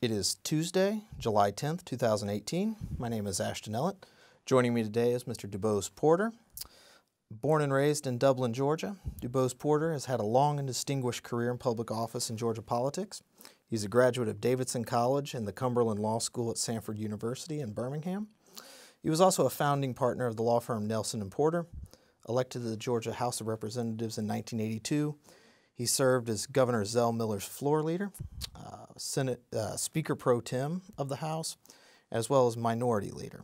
It is Tuesday, July 10th, 2018. My name is Ashton Ellett. Joining me today is Mr. Dubose Porter. Born and raised in Dublin, Georgia, Dubose Porter has had a long and distinguished career in public office in Georgia politics. He's a graduate of Davidson College and the Cumberland Law School at Samford University in Birmingham. He was also a founding partner of the law firm Nelson & Porter. Elected to the Georgia House of Representatives in 1982, he served as Governor Zell Miller's floor leader, Senate Speaker Pro Tem of the House, as well as Minority Leader.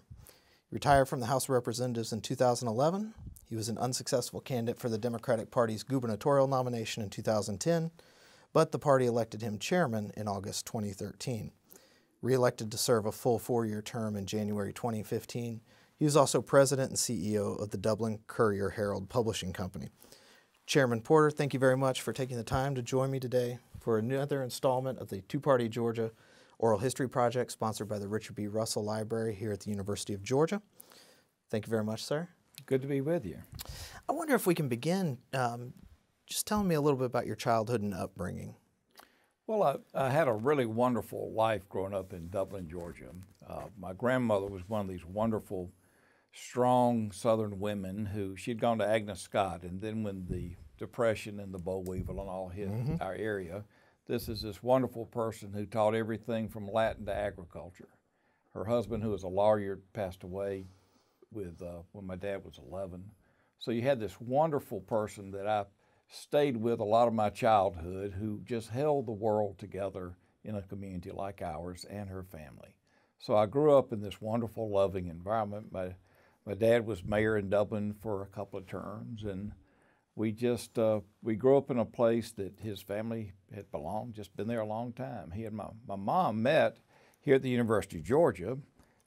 He retired from the House of Representatives in 2011. He was an unsuccessful candidate for the Democratic Party's gubernatorial nomination in 2010, but the party elected him chairman in August 2013. Re-elected to serve a full 4-year term in January 2015, he was also president and CEO of the Dublin Courier-Herald Publishing Company. Chairman Porter, thank you very much for taking the time to join me today for another installment of the Two-Party Georgia Oral History Project sponsored by the Richard B. Russell Library here at the University of Georgia. Thank you very much, sir. Good to be with you. I wonder if we can begin just telling me a little bit about your childhood and upbringing. Well, I had a really wonderful life growing up in Dublin, Georgia. My grandmother was one of these wonderful, strong Southern women who she'd gone to Agnes Scott, and then when the Depression and the boll weevil and all hit our area, this is this wonderful person who taught everything from Latin to agriculture. Her husband, who was a lawyer, passed away with when my dad was 11. So you had this wonderful person that I stayed with a lot of my childhood who just held the world together in a community like ours and her family. So I grew up in this wonderful, loving environment. My dad was mayor in Dublin for a couple of terms, and we just, we grew up in a place that his family had belonged, just been there a long time. He and my mom met here at the University of Georgia,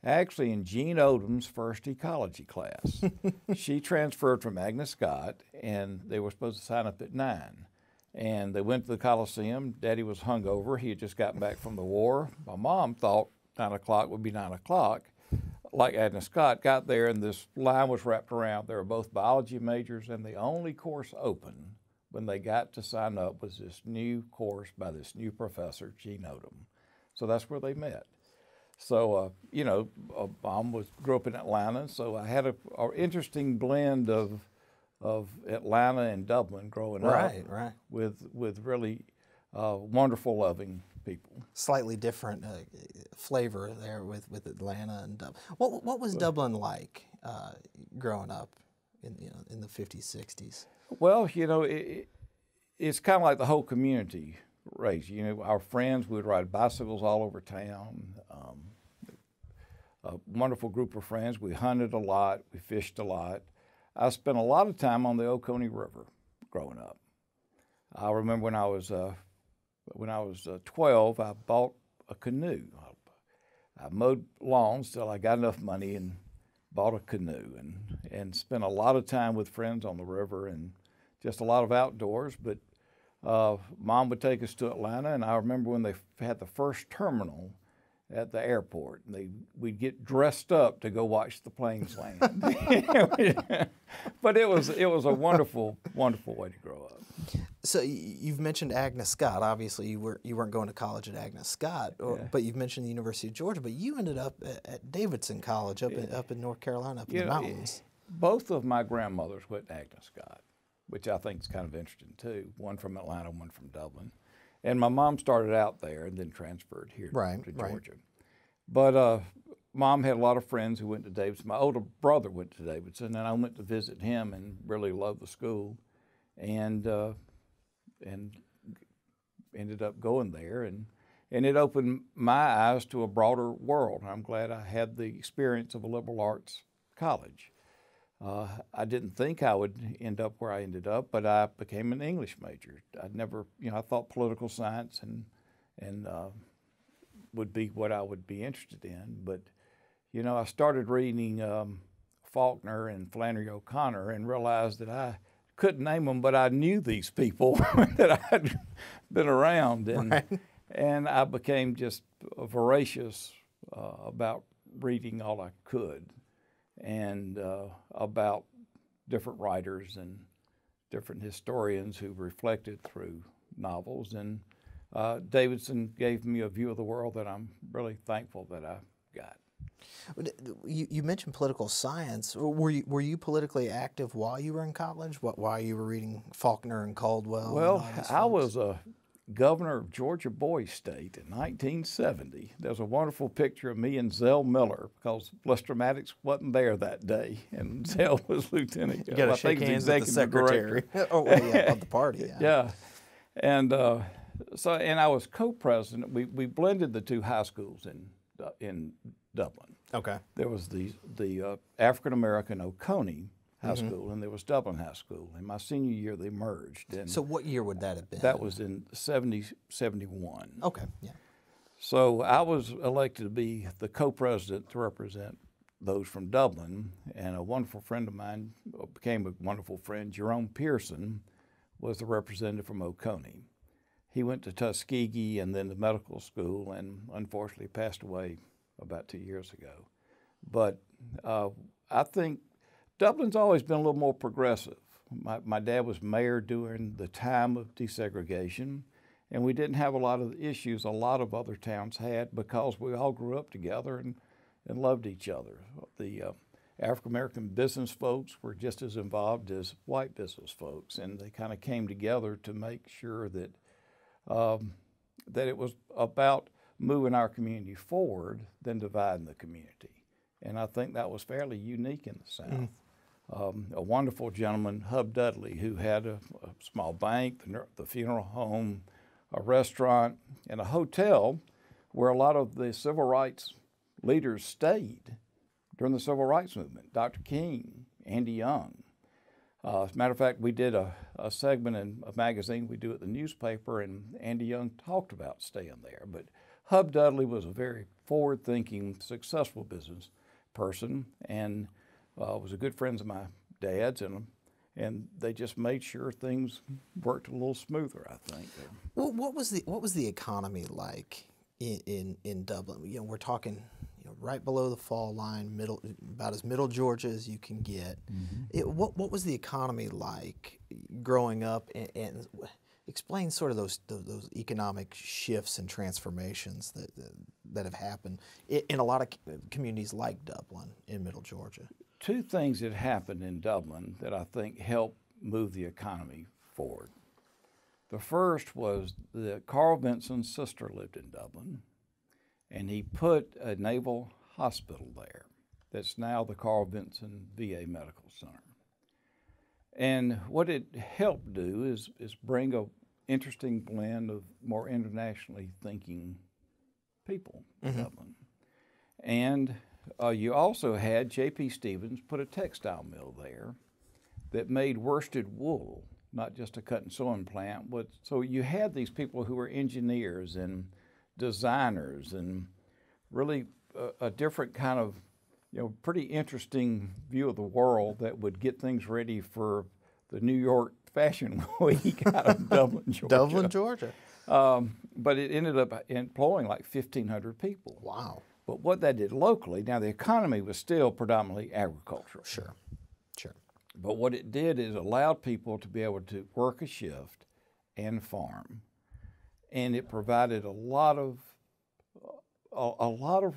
actually in Gene Odom's first ecology class. She transferred from Agnes Scott, and they were supposed to sign up at 9. And they went to the Coliseum. Daddy was hungover. He had just gotten back from the war. My mom thought 9 o'clock would be 9 o'clock. Like Agnes Scott, got there, and this line was wrapped around. They were both biology majors, and the only course open when they got to sign up was this new course by this new professor, Gene Odom. So that's where they met. So, you know, Mom grew up in Atlanta, so I had an interesting blend of Atlanta and Dublin growing up. Right. With really wonderful, loving people. Slightly different flavor there with Atlanta and Dublin. What was Dublin like growing up in the 50s, 60s? Well, you know, it's kind of like the whole community raised. You know, our friends would ride bicycles all over town. A wonderful group of friends. We hunted a lot. We fished a lot. I spent a lot of time on the Oconee River growing up. I remember when I was 12, I bought a canoe. I mowed lawns till I got enough money and bought a canoe and spent a lot of time with friends on the river and just a lot of outdoors. But Mom would take us to Atlanta, and I remember when they had the first terminal at the airport. We'd get dressed up to go watch the planes land. But it was a wonderful, wonderful way to grow up. So you've mentioned Agnes Scott. Obviously, you weren't going to college at Agnes Scott, but you've mentioned the University of Georgia. But you ended up at Davidson College up in North Carolina, up in the mountains. Both of my grandmothers went to Agnes Scott, which I think is kind of interesting too. One from Atlanta, one from Dublin. And my mom started out there and then transferred here to Georgia. Right. But Mom had a lot of friends who went to Davidson. My older brother went to Davidson, and I went to visit him and really loved the school, and ended up going there. And it opened my eyes to a broader world. I'm glad I had the experience of a liberal arts college. I didn't think I would end up where I ended up, but I became an English major. I thought political science and would be what I would be interested in. But, you know, I started reading Faulkner and Flannery O'Connor and realized that I couldn't name them, but I knew these people that I'd been around. And I became just voracious about reading all I could. And about different writers and different historians who reflected through novels. And Davidson gave me a view of the world that I'm really thankful that I got. You mentioned political science. Were you politically active while you were in college? While you were reading Faulkner and Caldwell? Well, and all these I folks? was a governor of Georgia Boys State in 1970. There's a wonderful picture of me and Zell Miller because Blustermatics wasn't there that day, and Zell was lieutenant. You got to shake hands with the secretary. Oh, well, yeah, of the party. Yeah. Yeah, and and I was co-president. We blended the two high schools in Dublin. Okay. There was the African American Oconee High School, and there was Dublin High School. In my senior year, they merged. And so what year would that have been? that was in 71. Okay, yeah. So I was elected to be the co-president to represent those from Dublin, and a wonderful friend of mine became a wonderful friend. Jerome Pearson was the representative from Oconee. He went to Tuskegee and then to medical school, and unfortunately passed away about 2 years ago. But I think Dublin's always been a little more progressive. My dad was mayor during the time of desegregation, and we didn't have a lot of the issues a lot of other towns had because we all grew up together and loved each other. The African-American business folks were just as involved as white business folks, and they kind of came together to make sure that that it was about moving our community forward than dividing the community. And I think that was fairly unique in the South. A wonderful gentleman, Hub Dudley, who had a small bank, the funeral home, a restaurant, and a hotel where a lot of the civil rights leaders stayed during the civil rights movement. Dr. King, Andy Young. As a matter of fact, we did a segment in a magazine we do at the newspaper, and Andy Young talked about staying there. But Hub Dudley was a very forward-thinking, successful business person, and was a good friend of my dad's, and they just made sure things worked a little smoother, I think. Well, what was the economy like in Dublin? You know, we're talking, right below the fall line, about as middle Georgia as you can get. What was the economy like growing up, and explain sort of those economic shifts and transformations that have happened in a lot of communities like Dublin in middle Georgia? Two things that happened in Dublin that I think helped move the economy forward. The first was that Carl Vinson's sister lived in Dublin, and he put a naval hospital there that's now the Carl Vinson VA Medical Center. And what it helped do is bring an interesting blend of more internationally thinking people to Dublin. And you also had J.P. Stevens put a textile mill there that made worsted wool, not just a cut and sewing plant. So you had these people who were engineers and designers and really a different kind of, pretty interesting view of the world that would get things ready for the New York Fashion Week out of Dublin, Georgia. Dublin, Georgia. But it ended up employing like 1,500 people. Wow. But what that did locally, now the economy was still predominantly agricultural. Sure. But what it did is allowed people to be able to work a shift and farm. And it provided a lot of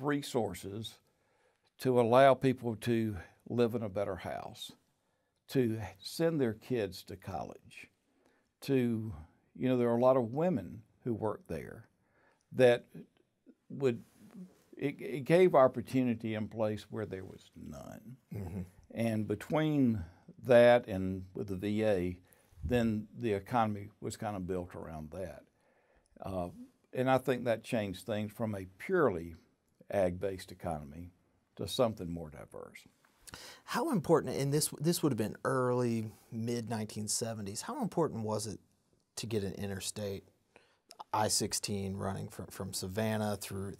resources to allow people to live in a better house, to send their kids to college, to, there are a lot of women who work there that it gave opportunity in place where there was none. And between that and with the VA, then the economy was kind of built around that. And I think that changed things from a purely ag-based economy to something more diverse. How important, and this would have been early, mid-1970s, how important was it to get an interstate, I-16 running from Savannah through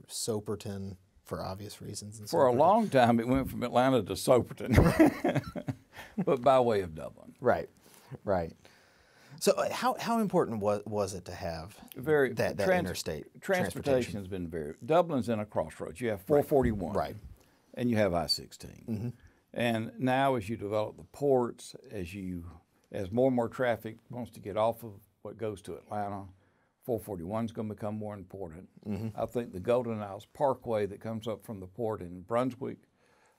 Soperton, for obvious reasons? For a long time, it went from Atlanta to Soperton, but by way of Dublin. Right. So how important was it to have that interstate transportation? Has been very. Dublin's in a crossroads. You have 441, right, and you have I-16. And now, as you develop the ports, as more and more traffic wants to get off of what goes to Atlanta, 441 is going to become more important. I think the Golden Isles Parkway that comes up from the port in Brunswick,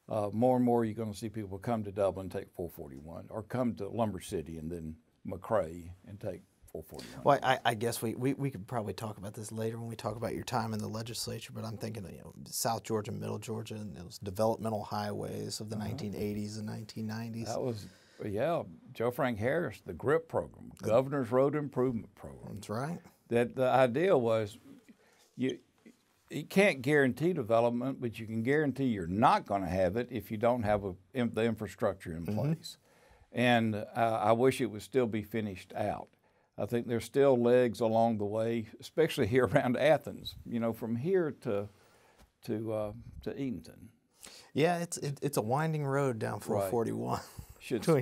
more and more you're going to see people come to Dublin and take 441, or come to Lumber City and then McRae and take 441. Well, I guess we could probably talk about this later when we talk about your time in the legislature, but I'm thinking of, South Georgia, Middle Georgia, and those developmental highways of the 1980s and 1990s. That was, Joe Frank Harris, the GRIP program, Governor's Road Improvement Program. That's right. That the idea was you can't guarantee development, but you can guarantee you're not going to have it if you don't have the infrastructure in place. And I wish it would still be finished out. I think there's still legs along the way, especially here around Athens. From here to Edenton. Yeah, it's a winding road down 441.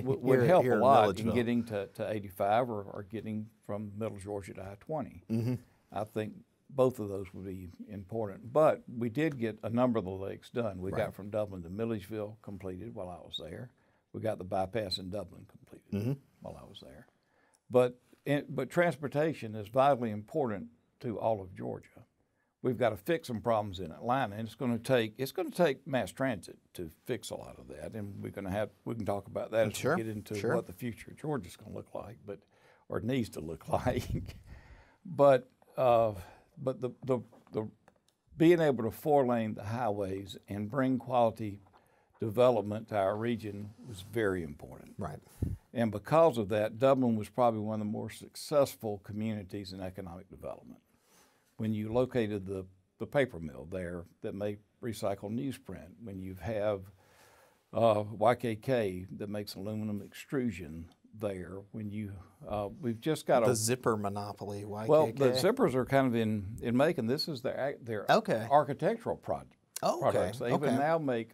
Would help a lot in getting to 85 or getting from Middle Georgia to I-20. I think both of those would be important. But we did get a number of the legs done. We got from Dublin to Milledgeville completed while I was there. We got the bypass in Dublin completed while I was there. But transportation is vitally important to all of Georgia. We've got to fix some problems in Atlanta, and it's going to take mass transit to fix a lot of that. And we can talk about that as we get into what the future of Georgia is going to look like, or needs to look like. But the being able to four-lane the highways and bring quality development to our region was very important. Right. And because of that, Dublin was probably one of the more successful communities in economic development. When you located the paper mill there that made recycled newsprint, when you have YKK that makes aluminum extrusion there, when we've just got the zipper monopoly, YKK. Well, the zippers are kind of in making. This is their architectural products. They even now make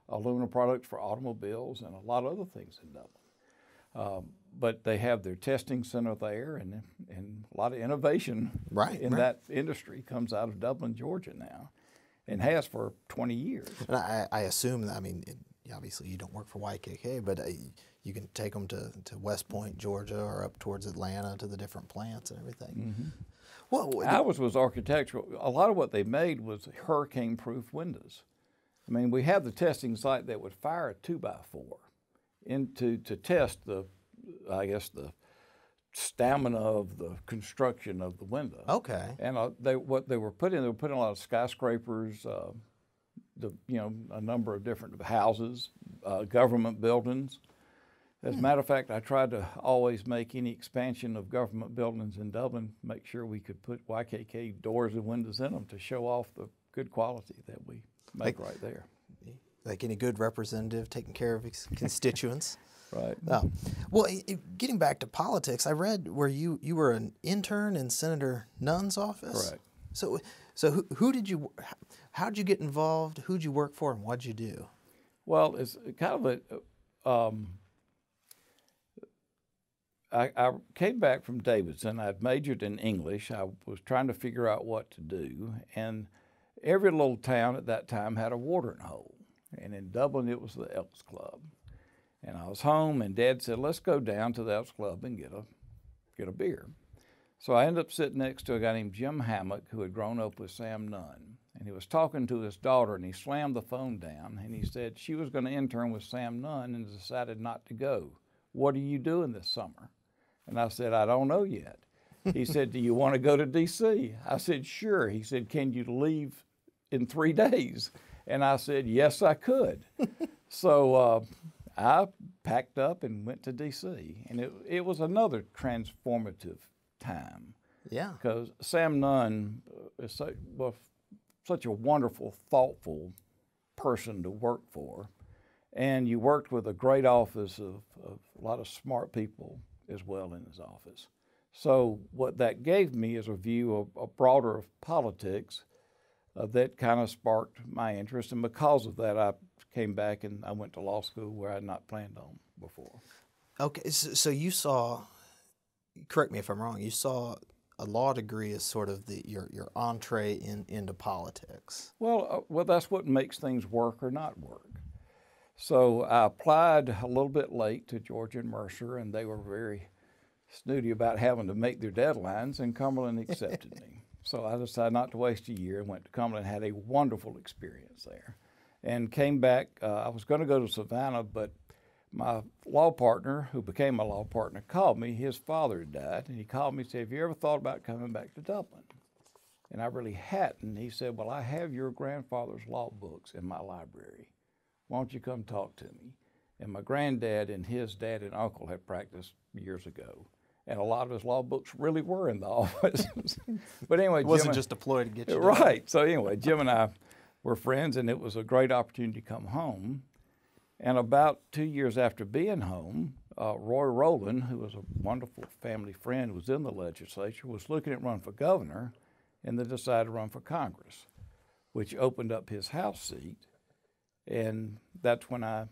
aluminum products for automobiles and a lot of other things in Dublin. But they have their testing center there, and a lot of innovation in that industry comes out of Dublin, Georgia now, and has for 20 years. And I assume that, obviously you don't work for YKK, but you can take them to West Point, Georgia, or up towards Atlanta to the different plants and everything. Well, ours was architectural. A lot of what they made was hurricane-proof windows. We have the testing site that would fire a 2x4 to test the stamina of the construction of the window. Okay. And they were putting a lot of skyscrapers, a number of different houses, government buildings. As a matter of fact, I tried to always make any expansion of government buildings in Dublin, make sure we could put YKK doors and windows in them to show off the good quality that we make right there. Like any good representative, taking care of his constituents. Right. Well, getting back to politics, I read where you were an intern in Senator Nunn's office. Correct. So how did you get involved? Who'd you work for, and what'd you do? Well, it's kind of I came back from Davidson. I'd majored in English. I was trying to figure out what to do, and every little town at that time had a watering hole, and in Dublin it was the Elks Club. And I was home, and Dad said, "Let's go down to the Elks Club and get a beer." So I ended up sitting next to a guy named Jim Hammock, who had grown up with Sam Nunn, and he was talking to his daughter, and he slammed the phone down, and he said she was going to intern with Sam Nunn and decided not to go. "What are you doing this summer?" And I said, "I don't know yet." He said, "Do you want to go to D.C.?" I said, "Sure." He said, "Can you leave in 3 days?" And I said, "Yes, I could." So I packed up and went to D.C., and it was another transformative time. Yeah. Because Sam Nunn is such a wonderful, thoughtful person to work for, and you worked with a great office of a lot of smart people as well in his office. So what that gave me is a view of a broader of politics that kind of sparked my interest, and because of that, I came back and I went to law school where I had not planned on before. Okay, so you saw, correct me if I'm wrong, you saw a law degree as sort of your entree into politics. Well, that's what makes things work or not work. So I applied a little bit late to Georgia and Mercer, and they were very snooty about having to meet their deadlines, and Cumberland accepted me. So I decided not to waste a year and went to Cumberland, had a wonderful experience there, and came back. I was going to go to Savannah, but my law partner, who became my law partner, called me. His father had died, and he called me and said, "Have you ever thought about coming back to Dublin?" And I really hadn't. He said, "Well, I have your grandfather's law books in my library. Why don't you come talk to me?" And my granddad and his dad and uncle had practiced years ago. And a lot of his law books really were in the office. But anyway, It wasn't just deployed to get you right. So anyway, Jim and I were friends, and it was a great opportunity to come home. And about 2 years after being home, Roy Rowland, who was a wonderful family friend, was in the legislature, was looking at running for governor, and then decided to run for Congress, which opened up his House seat. And that's when I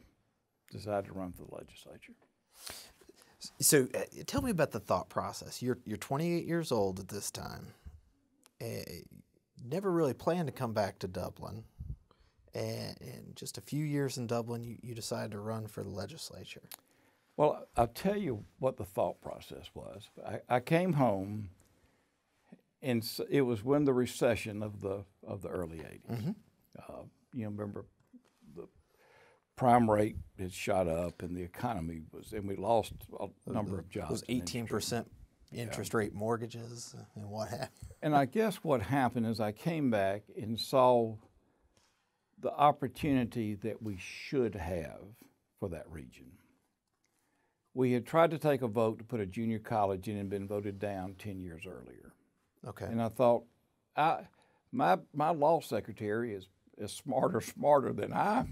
decided to run for the legislature. So tell me about the thought process. You're 28 years old at this time. Never really planned to come back to Dublin. And just a few years in Dublin, you decided to run for the legislature. Well, I'll tell you what the thought process was. I came home, and it was when the recession of the early 80s. Mm-hmm. Remember, the prime rate had shot up, and the economy was, and we lost a number of jobs. Those 18% interest rate mortgages and what happened. And I guess what happened is I came back and saw the opportunity that we should have for that region. We had tried to take a vote to put a junior college in and been voted down 10 years earlier. Okay. And I thought, my law secretary is smarter than I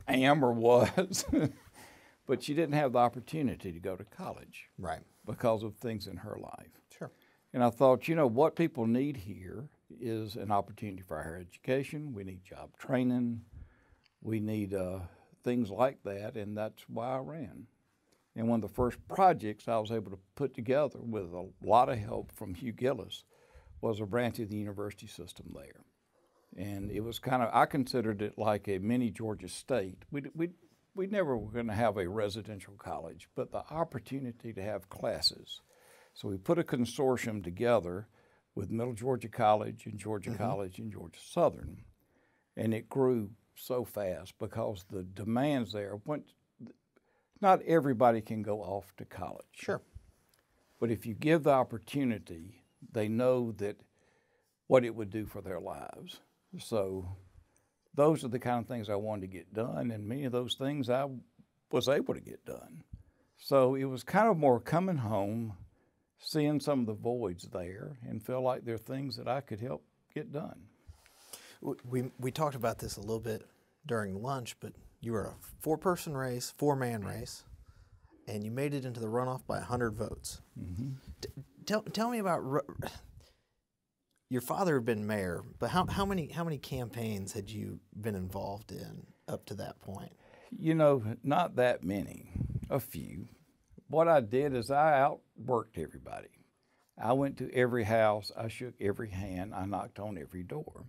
am or was, but she didn't have the opportunity to go to college. Right. Because of things in her life. Sure. And I thought, what people need here is an opportunity for higher education. We need job training. We need things like that, and that's why I ran. And one of the first projects I was able to put together with a lot of help from Hugh Gillis was a branch of the university system there. And it was I considered it like a mini Georgia State. We never were going to have a residential college, but the opportunity to have classes. So we put a consortium together with Middle Georgia College and Georgia College and Georgia Southern, and it grew so fast because the demands there went. Not everybody can go off to college. Sure. But if you give the opportunity, they know that what it would do for their lives. So those are the kind of things I wanted to get done, and many of those things I was able to get done. So it was kind of more coming home, seeing some of the voids there, and feel like there are things that I could help get done. We talked about this a little bit during lunch, but you were a four-person race, four-man race, and you made it into the runoff by 100 votes. Mm-hmm. Tell me about your father had been mayor, but how many campaigns had you been involved in up to that point? Not that many, a few. What I did is I outworked everybody. I went to every house, I shook every hand, I knocked on every door,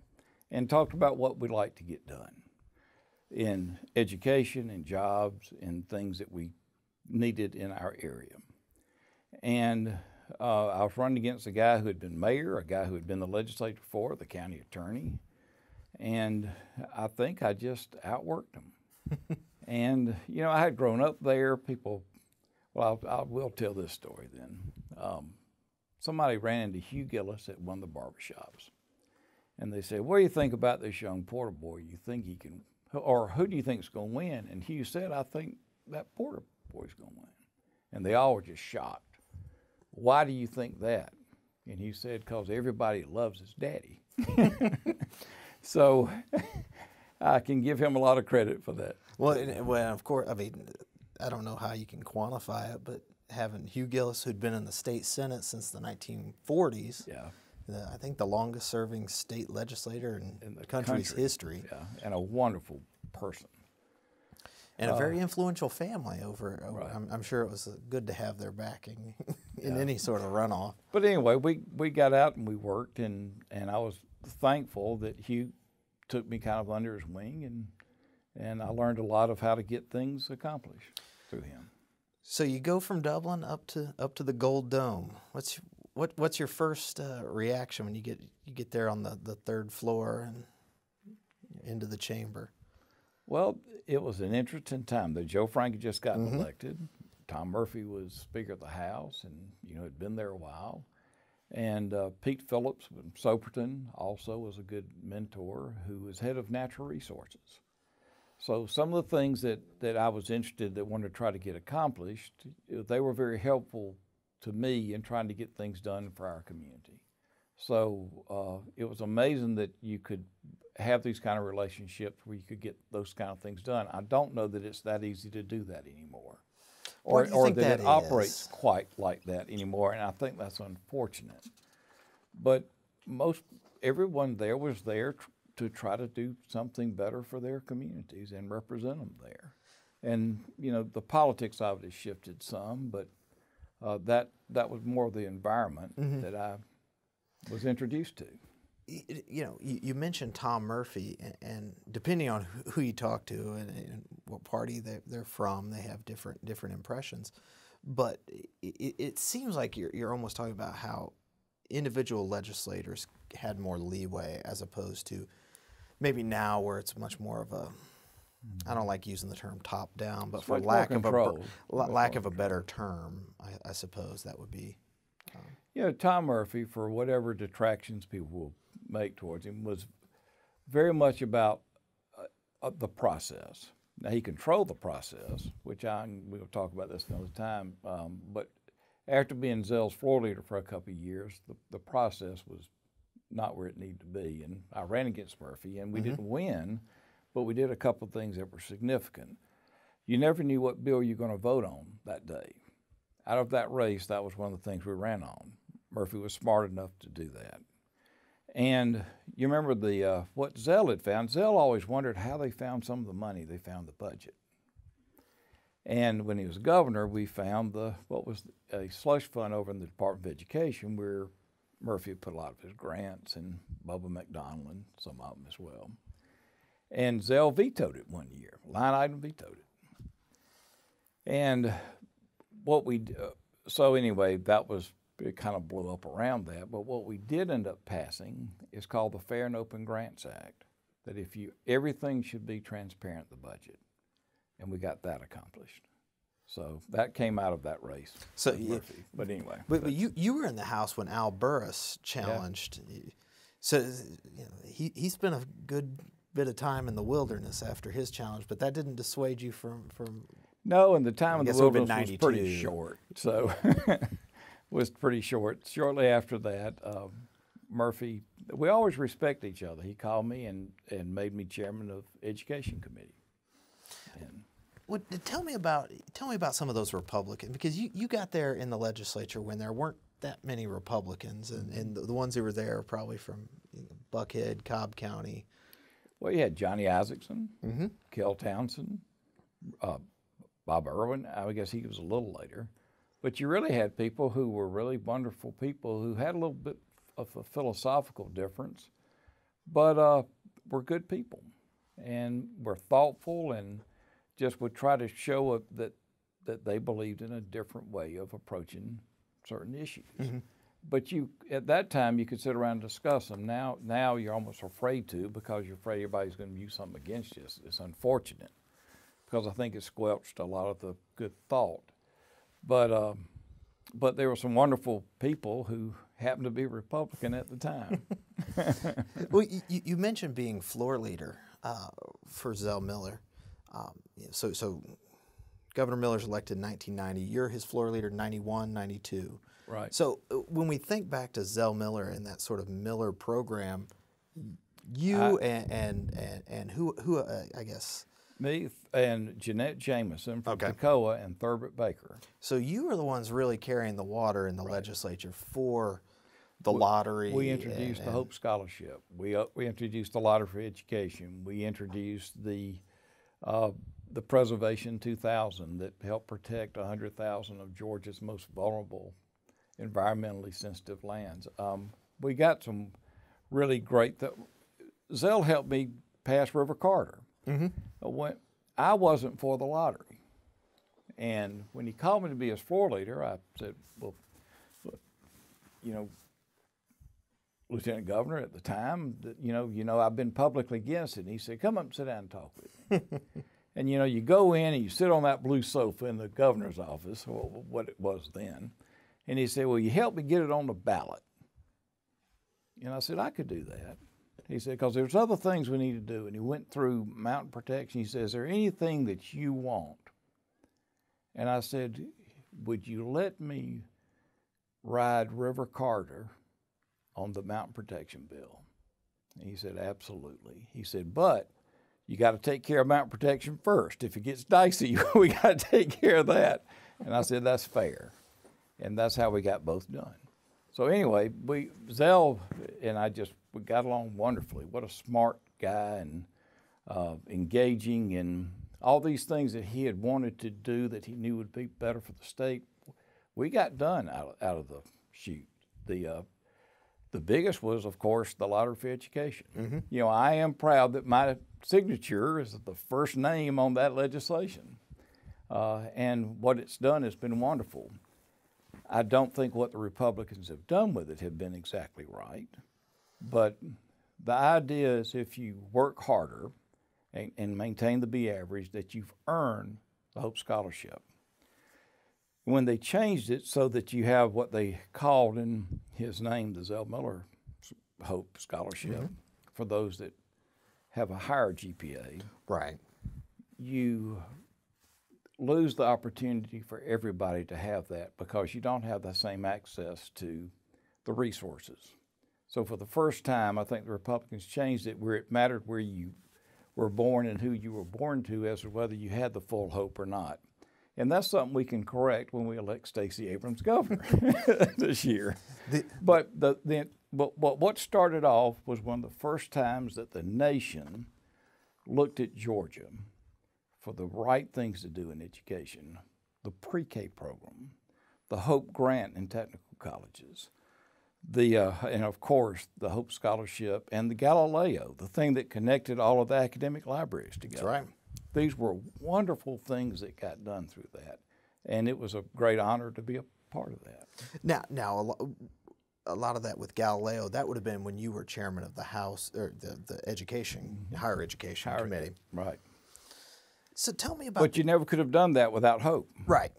and talked about what we'd like to get done in education and jobs and things that we needed in our area. And I was running against a guy who had been mayor, a guy who had been the legislator before, the county attorney, and I think I just outworked him. And, I had grown up there. I will tell this story then. Somebody ran into Hugh Gillis at one of the barbershops, and they said, "What do you think about this young Porter boy? You think he can, or who do you think is going to win?" And Hugh said, "I think that Porter boy's going to win." And they all were just shocked. "Why do you think that?" And he said, "Because everybody loves his daddy." So I can give him a lot of credit for that. Well, of course, I don't know how you can quantify it, but having Hugh Gillis, who'd been in the state Senate since the 1940s, I think the longest serving state legislator in the country's history. Yeah, and a wonderful person. And a very influential family over right. I'm sure it was good to have their backing in any sort of runoff. But anyway, we got out and we worked, and I was thankful that Hugh took me kind of under his wing, and I learned a lot of how to get things accomplished through him. So you go from Dublin up to the Gold Dome. What's your first reaction when you get there on the third floor and into the chamber? Well, it was an interesting time. Joe Frank had just gotten elected. Tom Murphy was Speaker of the House, and had been there a while. And Pete Phillips from Soperton also was a good mentor, who was head of natural resources. So some of the things that I was interested that wanted to try to get accomplished, they were very helpful to me in trying to get things done for our community. So it was amazing that you could have these kind of relationships where you could get those kind of things done. I don't know that it's that easy to do that anymore, or that it operates quite like that anymore, and I think that's unfortunate. But everyone there was there to try to do something better for their communities and represent them there. And the politics of it has shifted some, but that was more the environment that I was introduced to. You mentioned Tom Murphy, and depending on who you talk to and what party they're from, they have different impressions. But it seems like you're almost talking about how individual legislators had more leeway as opposed to maybe now where it's much more of a, I don't like using the term top down, but for lack of a better term, I suppose that would be. Tom Murphy, for whatever detractions people will make towards him, was very much about the process. Now, he controlled the process, which we'll talk about this another time, but after being Zell's floor leader for a couple of years, the process was not where it needed to be. And I ran against Murphy, and we didn't win, but we did a couple of things that were significant. You never knew what bill you were going to vote on that day. Out of that race, that was one of the things we ran on. Murphy was smart enough to do that. And you remember what Zell had found. Zell always wondered how they found some of the money. They found the budget. And when he was governor, we found what was a slush fund over in the Department of Education, where Murphy put a lot of his grants, and Bubba McDonald and some of them as well. And Zell vetoed it one year, line item vetoed it. And so anyway, it kind of blew up around that. But what we did end up passing is called the Fair and Open Grants Act, that everything should be transparent in the budget. And we got that accomplished. So that came out of that race. So Murphy. But anyway. But you were in the House when Al Burris challenged. Yeah. So he spent a good bit of time in the wilderness after his challenge, but that didn't dissuade you from No, and the time in the wilderness was pretty short. So was pretty short. Shortly after that, Murphy, we always respect each other. He called me and made me chairman of Education Committee. Well, tell me about some of those Republicans, because you got there in the legislature when there weren't that many Republicans, and the ones who were there are probably from Buckhead, Cobb County. Well, you had Johnny Isaacson, Kel Townsend, Bob Irwin. I guess he was a little later. But you really had people who were really wonderful people who had a little bit of a philosophical difference, but were good people and were thoughtful and just would try to show that they believed in a different way of approaching certain issues. But at that time, you could sit around and discuss them. Now you're almost afraid to, because you're afraid everybody's going to use something against you. It's unfortunate, because I think it squelched a lot of the good thought. But there were some wonderful people who happened to be Republican at the time. Well, you mentioned being floor leader for Zell Miller. So Governor Miller's elected in 1990. You're his floor leader in 91, 92. Right. So when we think back to Zell Miller and that sort of Miller program, and who I guess. Me and Jeanette Jameson from Toccoa and Thurbert Baker. So you were the ones really carrying the water in the legislature for the lottery. We introduced the Hope Scholarship. We introduced the lottery for education. We introduced the Preservation 2000 that helped protect 100,000 of Georgia's most vulnerable, environmentally sensitive lands. We got some really great. Zell helped me pass River Carter. When I wasn't for the lottery, And when he called me to be his floor leader, I said, well, look, you know, Lieutenant Governor at the time, I've been publicly against it. And he said, come up and sit down and talk with me. And, you go in and you sit on that blue sofa in the governor's office, or what it was then. And he said, well, you help me get it on the ballot. And I said, I could do that. He said, because there's other things we need to do. And he went through mountain protection. He says, is there anything that you want? And I said, would you let me ride River Carter on the mountain protection bill? And he said, absolutely. He said, but you got to take care of mountain protection first. If it gets dicey, we got to take care of that. And I said, that's fair. And that's how we got both done. So anyway, Zell and I we got along wonderfully. What a smart guy, and engaging, and all these things that he had wanted to do that he knew would be better for the state, we got done out of the chute. The biggest was, of course, the lottery for education. Mm-hmm. I am proud that my signature is the first name on that legislation. And what it's done has been wonderful. I don't think what the Republicans have done with it have been exactly right. But the idea is if you work harder and maintain the B average, that you've earned the Hope Scholarship. When they changed it so that you have what they called in his name the Zell Miller Hope Scholarship, mm-hmm. for those that have a higher GPA, right, you lose the opportunity for everybody to have that because you don't have the same access to the resources. So for the first time, I think the Republicans changed it where it mattered where you were born and who you were born to as to whether you had the full hope or not. And that's something we can correct when we elect Stacey Abrams governor this year. But what started off was one of the first times that the nation looked at Georgia for the right things to do in education. The pre-K program, the Hope Grant in technical colleges, and of course the Hope Scholarship, and the Galileo, the thing that connected all of the academic libraries together. That's right. These were wonderful things that got done through that, and it was a great honor to be a part of that. Now, a lot of that with Galileo, that would have been when you were chairman of the House, or the Education, mm-hmm. Higher Education Committee. Right. So tell me about. But you never could have done that without Hope. Right,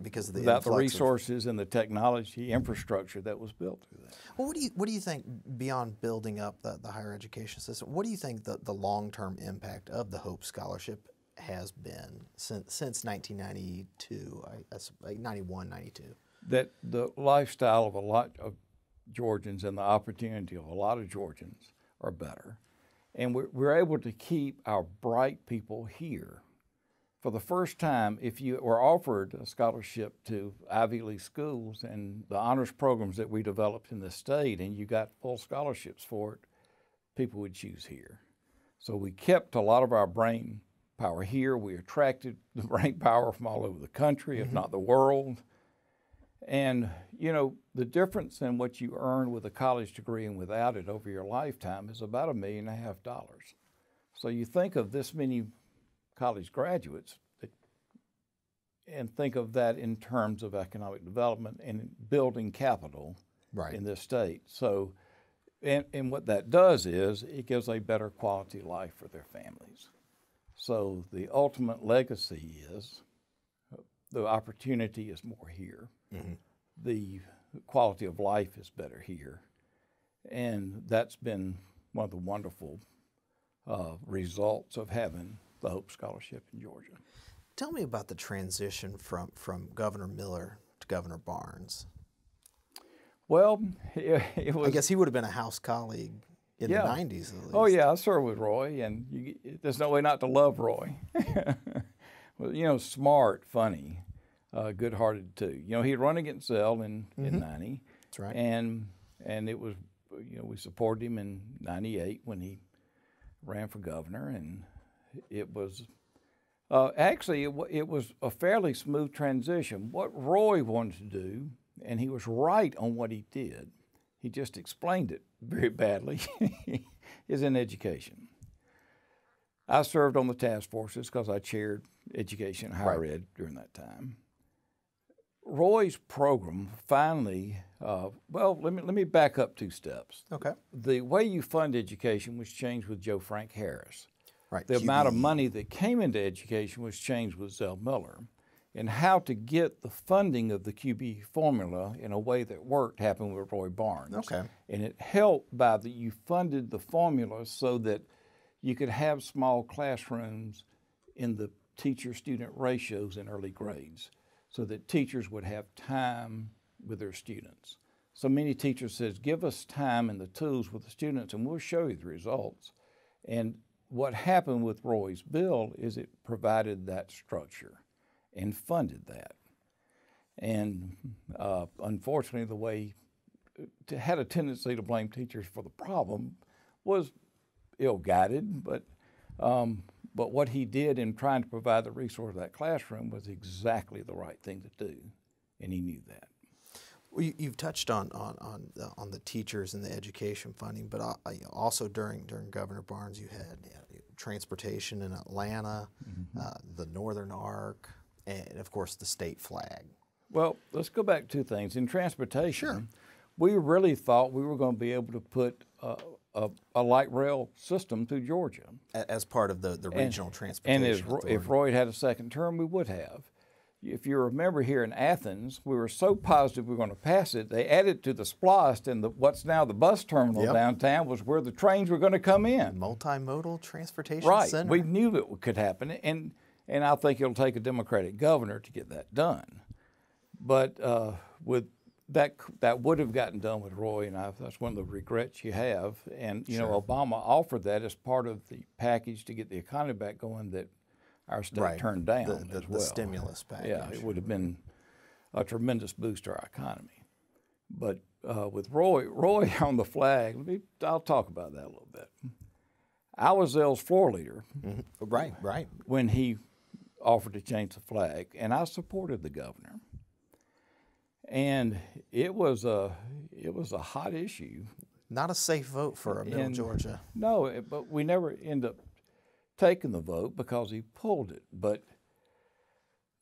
because of the without the resources and the technology infrastructure that was built through that. Well, what do you think beyond building up the higher education system? What do you think the long-term impact of the Hope Scholarship has been since 1992, 91, 92? That the lifestyle of a lot of Georgians and the opportunity of a lot of Georgians are better. And we're able to keep our bright people here. For the first time, if you were offered a scholarship to Ivy League schools and the honors programs that we developed in the state, and you got full scholarships for it, people would choose here. So we kept a lot of our brain power here. We attracted the brain power from all over the country, mm-hmm. if not the world. And, the difference in what you earn with a college degree and without it over your lifetime is about $1.5 million. So you think of this many college graduates and think of that in terms of economic development and building capital right. in this state. So, and what that does is it gives a better quality of life for their families. So the ultimate legacy is the opportunity is more here. Mm-hmm. The quality of life is better here. And that's been one of the wonderful results of having the Hope Scholarship in Georgia. Tell me about the transition from Governor Miller to Governor Barnes. Well, it was... I guess he would have been a House colleague in the 90s at least. Oh, yeah, I served with Roy, and there's no way not to love Roy. Well, smart, funny, good-hearted, too. He'd run against Zell in 90. That's right. And it was, we supported him in 98 when he ran for governor, and it was... actually, it was a fairly smooth transition. What Roy wanted to do, and he was right on what he did, he just explained it very badly, is in education. I served on the task forces because I chaired education and higher ed during that time. Roy's program finally, well, let me back up 2 steps. Okay. The way you fund education was changed with Joe Frank Harris. Right. The amount of money that came into education was changed with Zell Miller. And how to get the funding of the QB formula in a way that worked happened with Roy Barnes. Okay. And it helped by that you funded the formula so that you could have small classrooms in the teacher-student ratios in early grades, so that teachers would have time with their students. So many teachers says, give us time and the tools with the students and we'll show you the results. And what happened with Roy's bill is it provided that structure and funded that. And unfortunately, the way had a tendency to blame teachers for the problem was ill-guided, but what he did in trying to provide the resource of that classroom was exactly the right thing to do, and he knew that. Well, you've touched on the teachers and the education funding, but also during Governor Barnes, you had transportation in Atlanta, the Northern Arc, and of course the state flag. Well, let's go back to 2 things. In transportation, we really thought we were going to be able to put a light rail system through Georgia. As part of the regional transportation And if Roy had a second term, we would have. If you remember here in Athens, we were so positive we were going to pass it, they added to the SPLOST, and what's now the bus terminal downtown was where the trains were going to come in. Multimodal transportation center. We knew it could happen, and I think it'll take a Democratic governor to get that done. But with that would have gotten done with Roy, and that's one of the regrets you have. And you know, Obama offered that as part of the package to get the economy back going that our state turned down as well. The stimulus package. Yeah, it would have been a tremendous boost to our economy. But with Roy on the flag, I'll talk about that a little bit. I was Zell's floor leader. Right. When he offered to change the flag, and I supported the governor. And it was a hot issue. Not a safe vote for middle Georgia. No, but we never end up taking the vote because he pulled it. But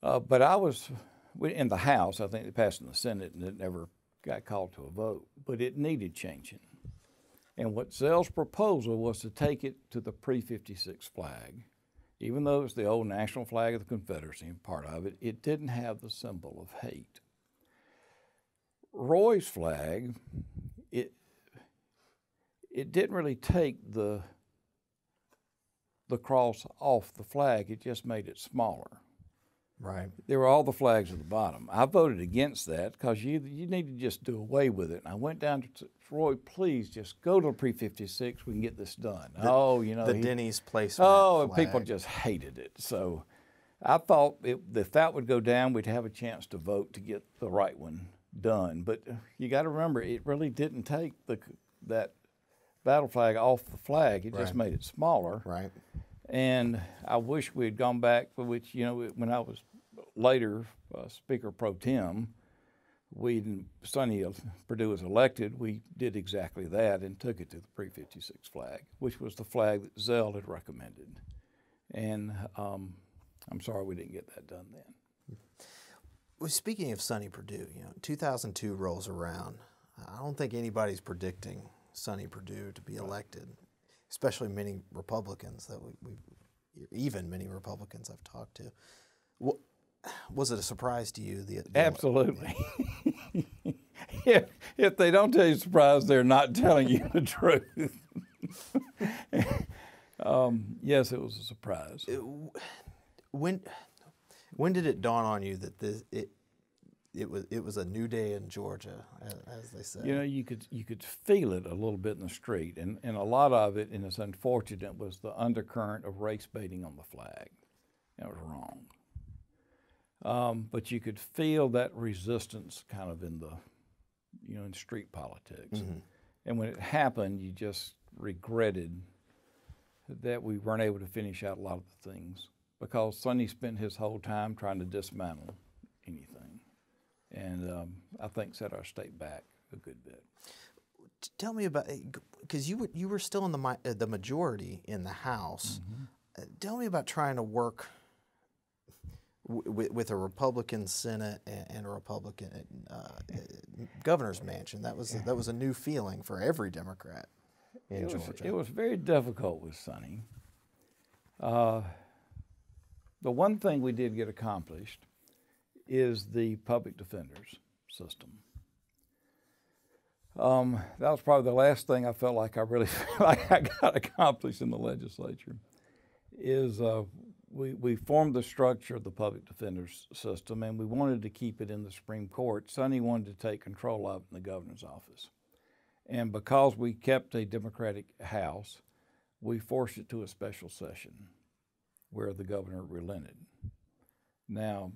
I was in the House. I think it passed in the Senate, and it never got called to a vote. But it needed changing. And what Zell's proposal was to take it to the pre-56 flag. Even though it's the old national flag of the Confederacy and part of it, it didn't have the symbol of hate. Roy's flag, it didn't really take the cross off the flag. It just made it smaller. Right. There were all the flags at the bottom. I voted against that because you need to just do away with it. And I went down to Roy, please just go to pre-56. We can get this done. The Denny's placement. And people just hated it. So I thought if that would go down, we'd have a chance to vote to get the right one done. But you got to remember, it really didn't take that battle flag off the flag. It just made it smaller. Right. And I wish we had gone back, which, when I was later Speaker Pro Tem, Sonny Perdue was elected, we did exactly that and took it to the pre-56 flag, which was the flag that Zell had recommended. And I'm sorry we didn't get that done then. Well, speaking of Sonny Perdue, 2002 rolls around. I don't think anybody's predicting Sonny Perdue to be elected, especially many Republicans many Republicans I've talked to. Was it a surprise to you? Absolutely. If they don't tell you surprise, they're not telling you the truth. Yes, it was a surprise. When did it dawn on you that it was a new day in Georgia, as they say? You could feel it a little bit in the street, and a lot of it, and it's unfortunate, was the undercurrent of race baiting on the flag. That was wrong. But you could feel that resistance kind of in in street politics. Mm-hmm. And when it happened, you just regretted that we weren't able to finish out a lot of the things because Sonny spent his whole time trying to dismantle anything. And I think set our state back a good bit. Tell me about, because you were still in the majority in the House. Tell me about trying to work with a Republican Senate and a Republican governor's mansion. That was a new feeling for every Democrat in Georgia. It was very difficult with Sonny. The one thing we did get accomplished is the public defenders system. That was probably the last thing I felt like I really felt like I got accomplished in the legislature. Is we formed the structure of the public defenders system, and we wanted to keep it in the Supreme Court. Sonny wanted to take control of it in the governor's office. And because we kept a Democratic House, we forced it to a special session where the governor relented. Now,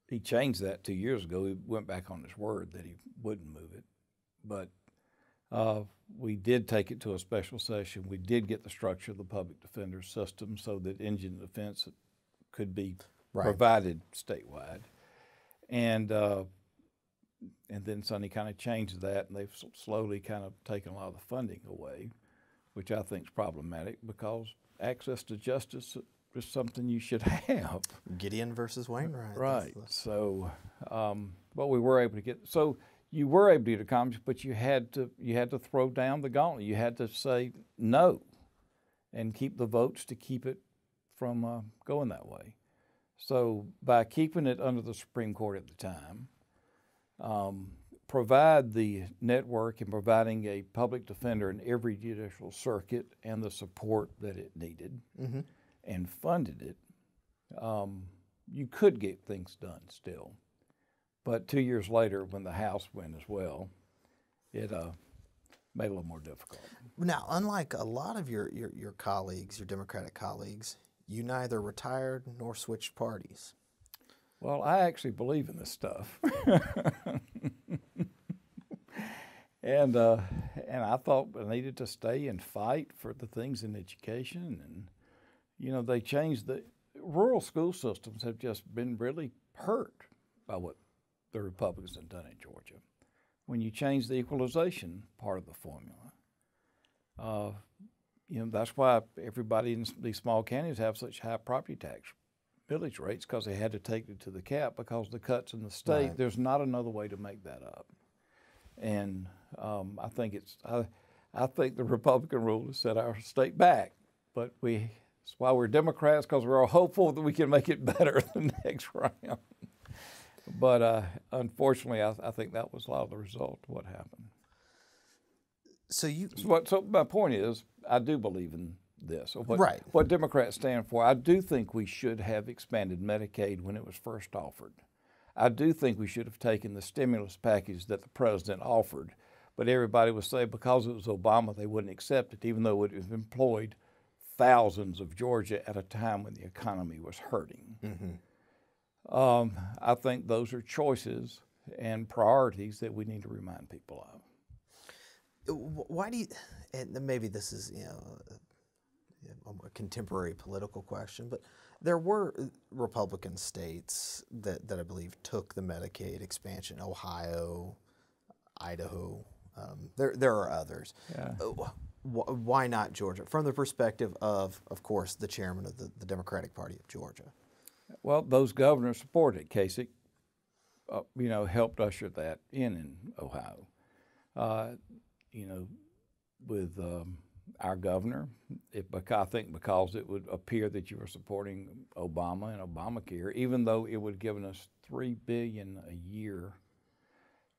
he changed that 2 years ago. He went back on his word that he wouldn't move it. But we did take it to a special session. We did get the structure of the public defender system so that indigent defense could be provided statewide. And then Sonny kind of changed that, and they've slowly kind of taken a lot of the funding away, which I think is problematic because access to justice is something you should have. Gideon versus Wainwright. Right. So, but we were able to get, so you were able to get accomplished, but you had to throw down the gauntlet. You had to say no and keep the votes to keep it from going that way. So by keeping it under the Supreme Court at the time, provide the network and providing a public defender in every judicial circuit and the support that it needed, and funded it, you could get things done still. But 2 years later, when the House went as well, it made it a little more difficult. Now, unlike a lot of your colleagues, your Democratic colleagues, you neither retired nor switched parties. Well, I actually believe in this stuff. And I thought I needed to stay and fight for the things in education. And, you know, they changed the rural school systems have just been really hurt by what the Republicans have done in Georgia. When you change the equalization part of the formula, you know, that's why everybody in these small counties have such high property tax millage rates, because they had to take it to the cap because of the cuts in the state. Right. There's not another way to make that up. And I think I think the Republican rule has set our state back, but that's why we're Democrats, because we're all hopeful that we can make it better the next round. But unfortunately, I think that was a lot of the result of what happened. So my point is, I do believe in this. What Democrats stand for. I do think we should have expanded Medicaid when it was first offered. I do think we should have taken the stimulus package that the president offered, but everybody would say because it was Obama they wouldn't accept it, even though it would have employed thousands of Georgia at a time when the economy was hurting. I think those are choices and priorities that we need to remind people of. Why do you, and maybe this is, you know, a contemporary political question, but there were Republican states that I believe took the Medicaid expansion, Ohio, Idaho. There are others. Yeah. Why not Georgia? From the perspective of course, the chairman of the Democratic Party of Georgia. Well, those governors supported Kasich, you know, helped usher that in Ohio. You know, with our governor, I think because it would appear that you were supporting Obama and Obamacare, even though it would have given us $3 billion a year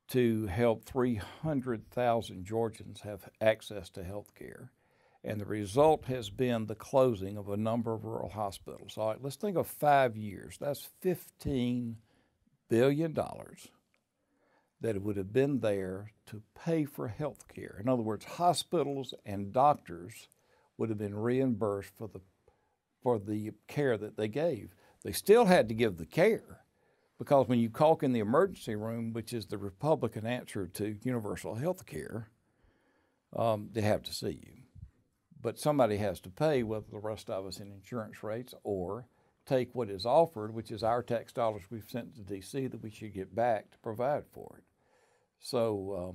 to help 300,000 Georgians have access to health care. And the result has been the closing of a number of rural hospitals. All right, let's think of 5 years. That's $15 billion that would have been there to pay for health care. In other words, hospitals and doctors would have been reimbursed for the care that they gave. They still had to give the care, because when you caulk in the emergency room, which is the Republican answer to universal health care, they have to see you. But somebody has to pay, whether the rest of us in insurance rates or take what is offered, which is our tax dollars we've sent to D.C. that we should get back to provide for it. So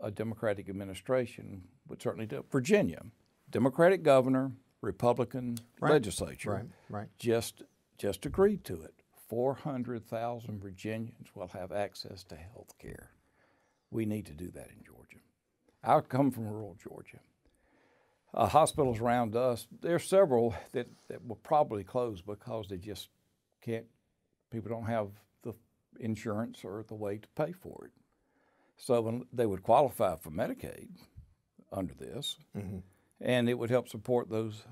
a Democratic administration would certainly do it. Virginia, Democratic governor, Republican legislature, just agreed to it. 400,000 Virginians will have access to health care. We need to do that in Georgia. I come from rural Georgia. Hospitals around us, there's several that will probably close because they just can't, people don't have the insurance or the way to pay for it. So when they would qualify for Medicaid under this, and it would help support those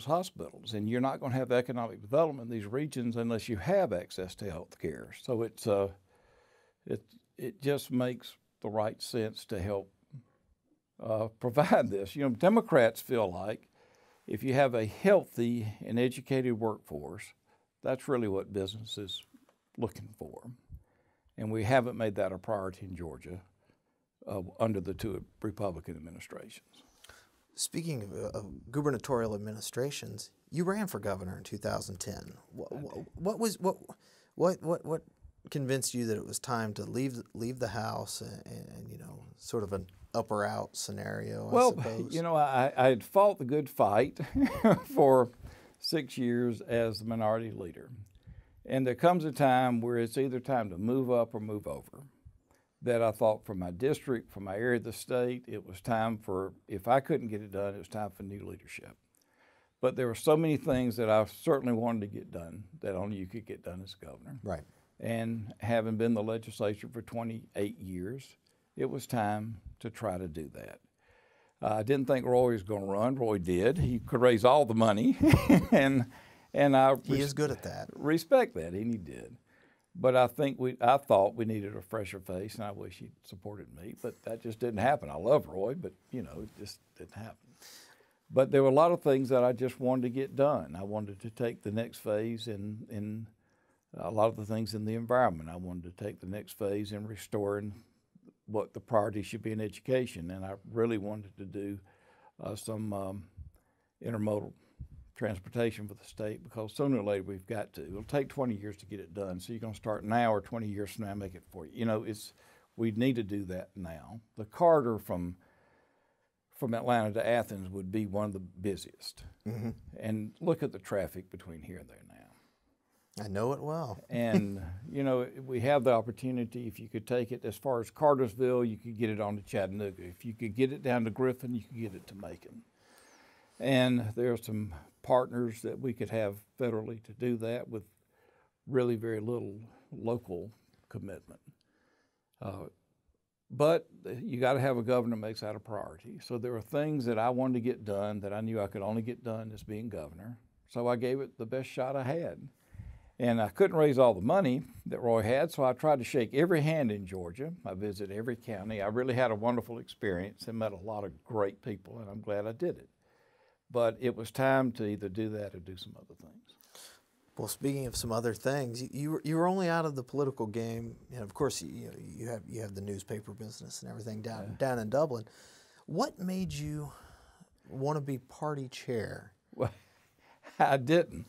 hospitals. And you're not going to have economic development in these regions unless you have access to health care. So it just makes the right sense to help provide this. You know, Democrats feel like if you have a healthy and educated workforce, that's really what business is looking for. And we haven't made that a priority in Georgia under the two Republican administrations. Speaking of gubernatorial administrations, you ran for governor in 2010. What convinced you that it was time to leave the House and you know, sort of an up or out scenario? I suppose? You know, I had fought the good fight for 6 years as the minority leader. And there comes a time where it's either time to move up or move over. That I thought for my district, for my area of the state, it was time for, if I couldn't get it done, it was time for new leadership. But there were so many things that I certainly wanted to get done that only you could get done as governor. Right. And having been in the legislature for 28 years, it was time to try to do that. I didn't think Roy was going to run. Roy did. He could raise all the money, and he is good at that. Respect that, and he did. But I thought we needed a fresher face, and I wish he'd supported me, but that just didn't happen. I love Roy, but you know, it just didn't happen. But there were a lot of things that I just wanted to get done. I wanted to take the next phase in a lot of the things in the environment. I wanted to take the next phase in restoring what the priority should be in education, and I really wanted to do some intermodal transportation for the state, because sooner or later we've got to. It'll take 20 years to get it done, so you're going to start now or 20 years from now make it for you. You know, we need to do that now. The corridor from Atlanta to Athens would be one of the busiest. And look at the traffic between here and there now. I know it well. And, you know, we have the opportunity, if you could take it as far as Cartersville, you could get it on to Chattanooga. If you could get it down to Griffin, you could get it to Macon. And there are some partners that we could have federally to do that with really very little local commitment. But you got to have a governor that makes that a priority. So there were things that I wanted to get done that I knew I could only get done as being governor. So I gave it the best shot I had. And I couldn't raise all the money that Roy had, so I tried to shake every hand in Georgia. I visited every county. I really had a wonderful experience and met a lot of great people, and I'm glad I did it. But it was time to either do that or do some other things. Well, speaking of some other things, you were only out of the political game. You know, of course, you have the newspaper business and everything down in Dublin. What made you want to be party chair? Well, I didn't.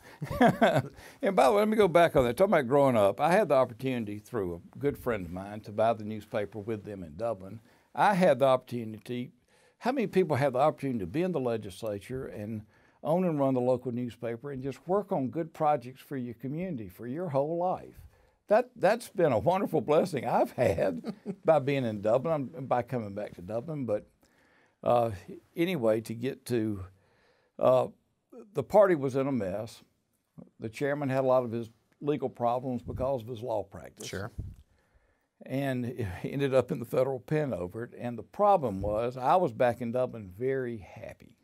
And by the way, let me go back on that. Talking about growing up, I had the opportunity through a good friend of mine to buy the newspaper with them in Dublin. I had the opportunity. How many people have the opportunity to be in the legislature and own and run the local newspaper and just work on good projects for your community for your whole life? That's been a wonderful blessing I've had by being in Dublin, by coming back to Dublin. But anyway, to get to, the party was in a mess. The chairman had a lot of his legal problems because of his law practice. Sure. And he ended up in the federal pen over it. And the problem was I was back in Dublin very happy.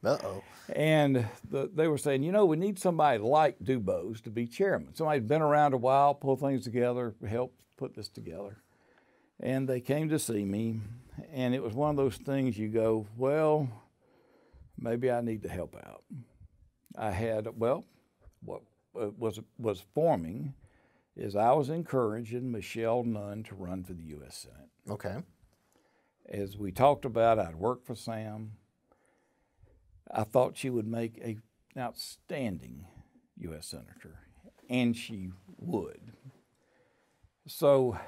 Uh-oh. And they were saying, you know, we need somebody like Dubose to be chairman. Somebody who's been around a while, pull things together, help put this together. And they came to see me, and it was one of those things you go, well, maybe I need to help out. I had, well, what was forming is I was encouraging Michelle Nunn to run for the U.S. Senate. Okay. As we talked about, I'd worked for Sam. I thought she would make an outstanding U.S. Senator, and she would. So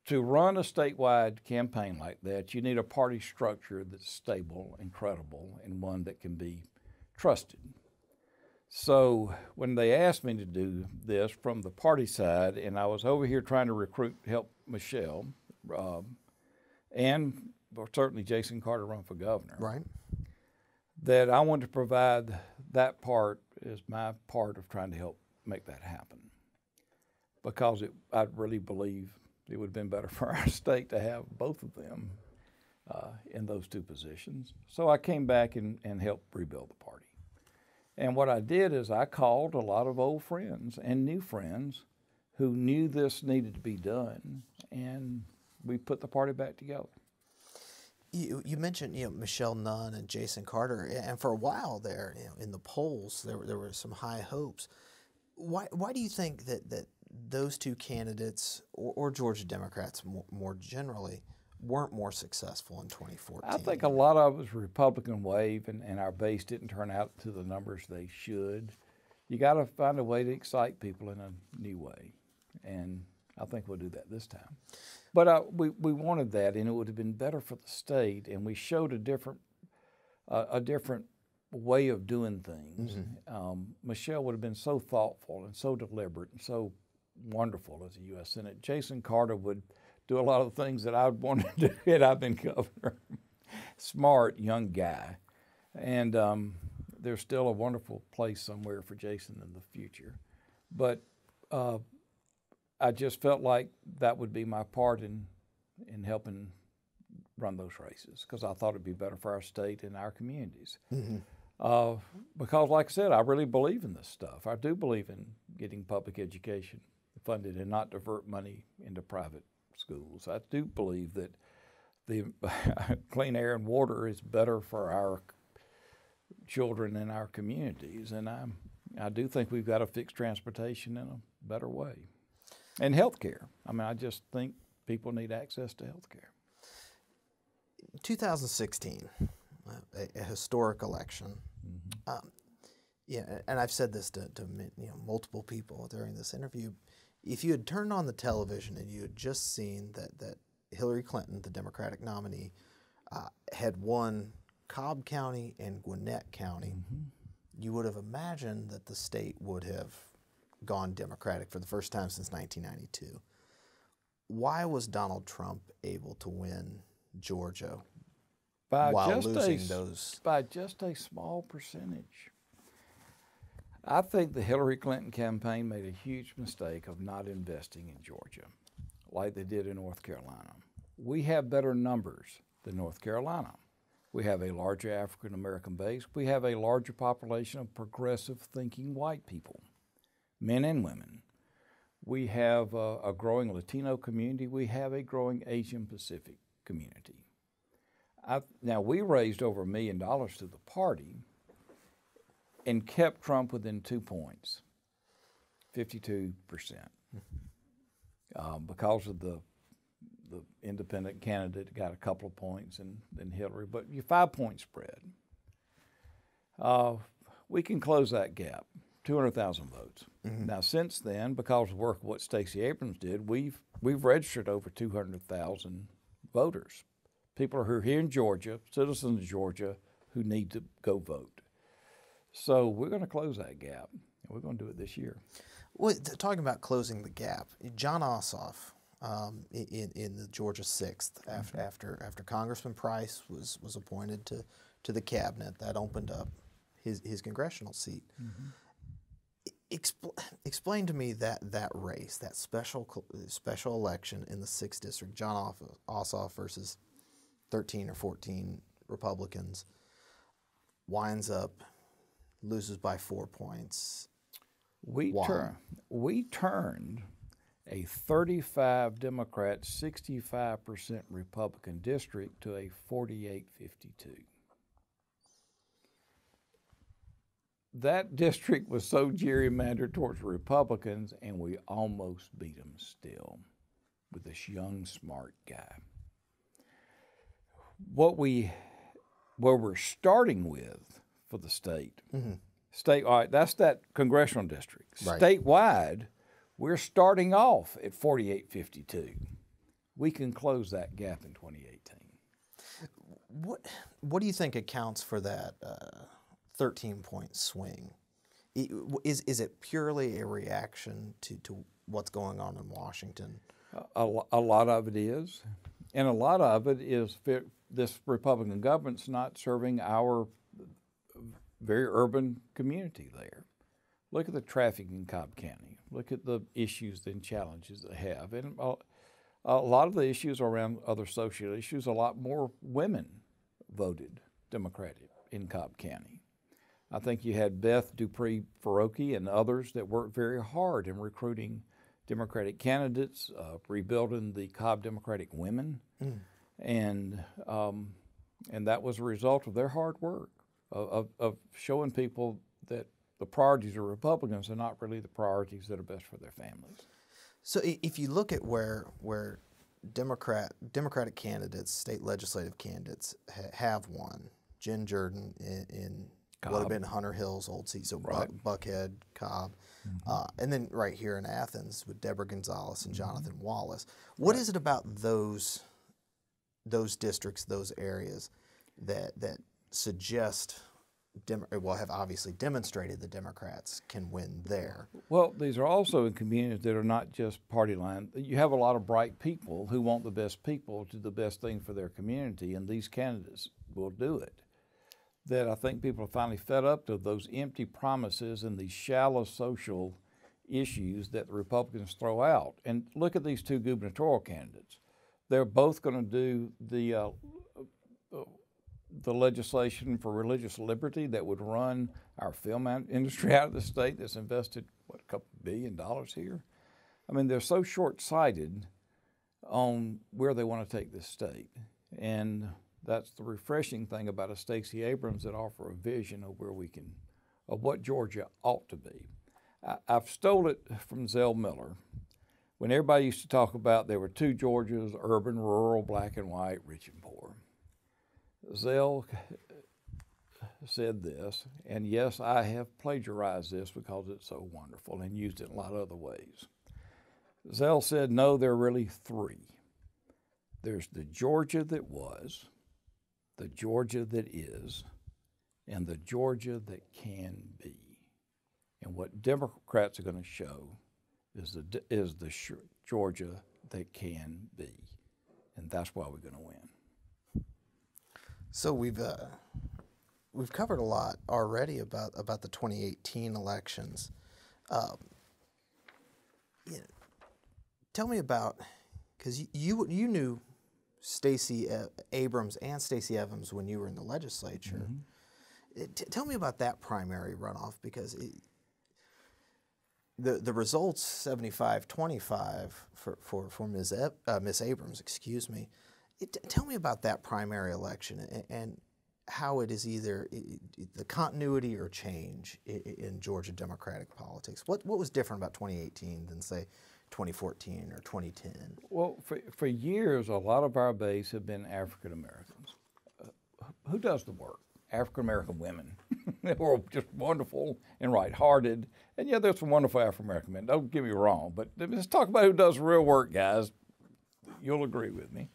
to run a statewide campaign like that, you need a party structure that's stable and credible and one that can be trusted. So when they asked me to do this from the party side, and I was over here trying to help Michelle, and certainly Jason Carter run for governor, Right. that I wanted to provide that part as my part of trying to help make that happen. Because I really believe it would have been better for our state to have both of them in those two positions. So I came back and helped rebuild the party. And what I did is I called a lot of old friends and new friends who knew this needed to be done, and we put the party back together. You mentioned Michelle Nunn and Jason Carter, and for a while there, in the polls, there were some high hopes. Why do you think that those two candidates, or Georgia Democrats more generally, weren't more successful in 2014? I think a lot of it was Republican wave, and our base didn't turn out to the numbers they should. You got to find a way to excite people in a new way, and I think we'll do that this time. But we wanted that, and it would have been better for the state, and we showed a different way of doing things. Mm-hmm. Michelle would have been so thoughtful and so deliberate and so wonderful as a U.S. Senate. Jason Carter would do a lot of the things that I'd wanted to do had I been governor. Smart, young guy. And there's still a wonderful place somewhere for Jason in the future. But I just felt like that would be my part in helping run those races, because I thought it'd be better for our state and our communities. Mm-hmm. Because, like I said, I really believe in this stuff. I do believe in getting public education funded and not divert money into private schools. I do believe that the clean air and water is better for our children and our communities, and I do think we've got to fix transportation in a better way. And health care. I mean, I just think people need access to health care. 2016, a historic election. Mm-hmm. And I've said this to multiple people during this interview. If you had turned on the television and you had just seen that Hillary Clinton, the Democratic nominee, had won Cobb County and Gwinnett County, mm-hmm. you would have imagined that the state would have gone Democratic for the first time since 1992. Why was Donald Trump able to win Georgia while losing those? By just a small percentage. I think the Hillary Clinton campaign made a huge mistake of not investing in Georgia like they did in North Carolina. We have better numbers than North Carolina. We have a larger African American base. We have a larger population of progressive thinking white people, men and women. We have a growing Latino community. We have a growing Asian Pacific community. Now, we raised over $1 million to the party and kept Trump within 2 points, 52%, because of the independent candidate got a couple of points and then Hillary, but your 5-point spread. We can close that gap, 200,000 votes. Mm-hmm. Now, since then, because of the work of what Stacey Abrams did, we've registered over 200,000 voters. People who are here in Georgia, citizens of Georgia, who need to go vote. So we're going to close that gap, and we're going to do it this year. Well, talking about closing the gap, John Ossoff in the Georgia 6th, mm-hmm. after Congressman Price was appointed to the cabinet, that opened up his congressional seat. Mm-hmm. Explain to me that race, that special election in the 6th district, John Ossoff versus 13 or 14 Republicans, winds up, loses by 4 points. We turned a 35 Democrat, 65% Republican district to a 48-52. That district was so gerrymandered towards Republicans, and we almost beat them still with this young, smart guy. Where we're starting with for the state, mm-hmm. All right, that's that congressional district. Right. Statewide, we're starting off at 48-52. we can close that gap in 2018. What do you think accounts for that 13-point swing? Is it purely a reaction to what's going on in Washington? A lot of it is, and a lot of it is this Republican government's not serving our very urban community there. Look at the traffic in Cobb County. Look at the issues and challenges they have. And a lot of the issues around other social issues, a lot more women voted Democratic in Cobb County. I think you had Beth Dupree-Faroki and others that worked very hard in recruiting Democratic candidates, rebuilding the Cobb Democratic women, and that was a result of their hard work of showing people that the priorities of Republicans are not really the priorities that are best for their families. So if you look at where Democratic candidates, state legislative candidates have won, Jen Jordan in Cobb. Would have been Hunter Hill's old seat, so Right. Buckhead, Cobb, and then right here in Athens with Deborah Gonzalez and Jonathan Wallace. What is it about those districts, those areas, that suggest, have obviously demonstrated the Democrats can win there? Well, these are also in communities that are not just party line. You have a lot of bright people who want the best people to do the best thing for their community, and these candidates will do it. That I think people are finally fed up to those empty promises and these shallow social issues that the Republicans throw out. And look at these two gubernatorial candidates. They're both going to do the legislation for religious liberty that would run our film industry out of the state that's invested, what, a couple $1 billion here? I mean, they're so short-sighted on where they want to take this state. And that's the refreshing thing about a Stacey Abrams that offer a vision of where we can, of what Georgia ought to be. I've stole it from Zell Miller. When everybody used to talk about there were two Georgias, urban, rural, black and white, rich and poor. Zell said this, and yes, I have plagiarized this because it's so wonderful and used it in a lot of other ways. Zell said, no, there are really three. There's the Georgia that was, the Georgia that is, and the Georgia that can be. And what Democrats are going to show is the Georgia that can be, and that's why we're going to win. So we've covered a lot already about the 2018 elections. Tell me about, because you knew Stacey Abrams and Stacey Evans when you were in the legislature. Tell me about that primary runoff, because the results 75-25 for Miss Abrams, excuse me. Tell me about that primary election and how it is either the continuity or change in Georgia Democratic politics. What was different about 2018 than, say, 2014 or 2010? Well, for years, a lot of our base have been African Americans. Who does the work? African American women. They were just wonderful and right-hearted. And yeah, there's some wonderful African American men. Don't get me wrong, but let's talk about who does real work, guys. You'll agree with me.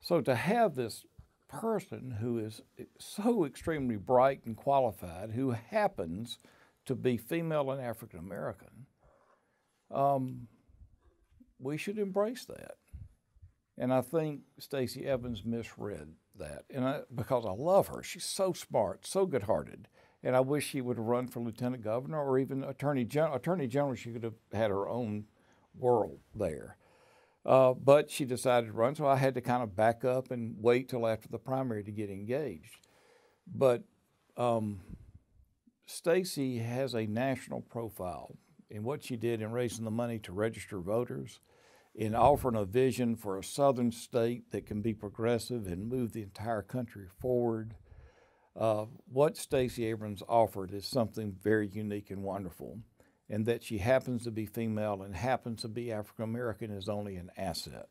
So to have this person who is so extremely bright and qualified, who happens to be female and African American, we should embrace that. And I think Stacey Evans misread that, and because I love her. She's so smart, so good-hearted, and I wish she would have run for lieutenant governor or even attorney general. Attorney general, she could have had her own world there. But she decided to run, so I had to kind of back up and wait till after the primary to get engaged. But Stacey has a national profile in what she did in raising the money to register voters, in offering a vision for a southern state that can be progressive and move the entire country forward. What Stacey Abrams offered is something very unique and wonderful. And that she happens to be female and happens to be African American is only an asset.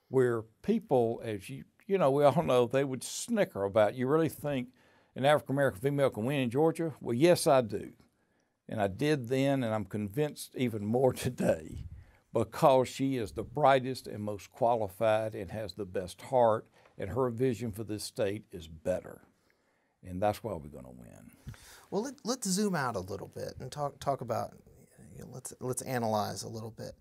Where people, as you know, we all know, they would snicker about, you really think an African American female can win in Georgia? Well, yes, I do. And I did then, and I'm convinced even more today. because she is the brightest and most qualified and has the best heart, and her vision for this state is better. And that's why we're going to win. Well, let's zoom out a little bit and talk about, let's analyze a little bit.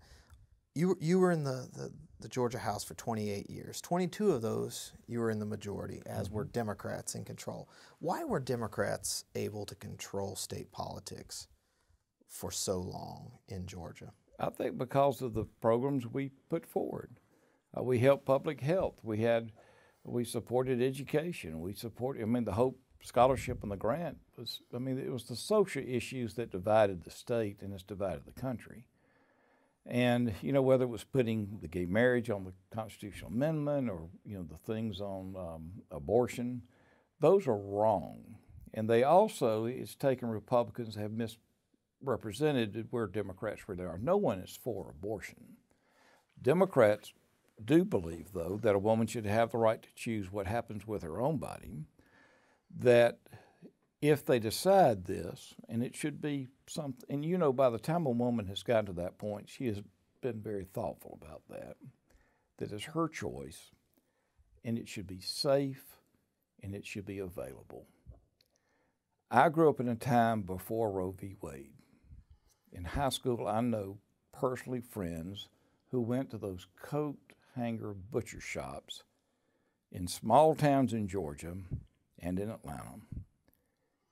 You were in the Georgia House for 28 years. 22 of those you were in the majority, as were Democrats in control. Why were Democrats able to control state politics for so long in Georgia? I think because of the programs we put forward. We helped public health. We supported education. The Hope Scholarship and the grant was, it was the social issues that divided the state and it's divided the country. And, whether it was putting the gay marriage on the constitutional amendment or, the things on abortion, those are wrong. And they also, it's taken Republicans have misrepresented where Democrats really are. No one is for abortion. Democrats do believe, though, that a woman should have the right to choose what happens with her own body, that if they decide this, and it should be something, and by the time a woman has gotten to that point, she has been very thoughtful about that it's her choice, and it should be safe, and it should be available. I grew up in a time before Roe v. Wade. In high school, I know personally friends who went to those coat hanger butcher shops in small towns in Georgia and in Atlanta.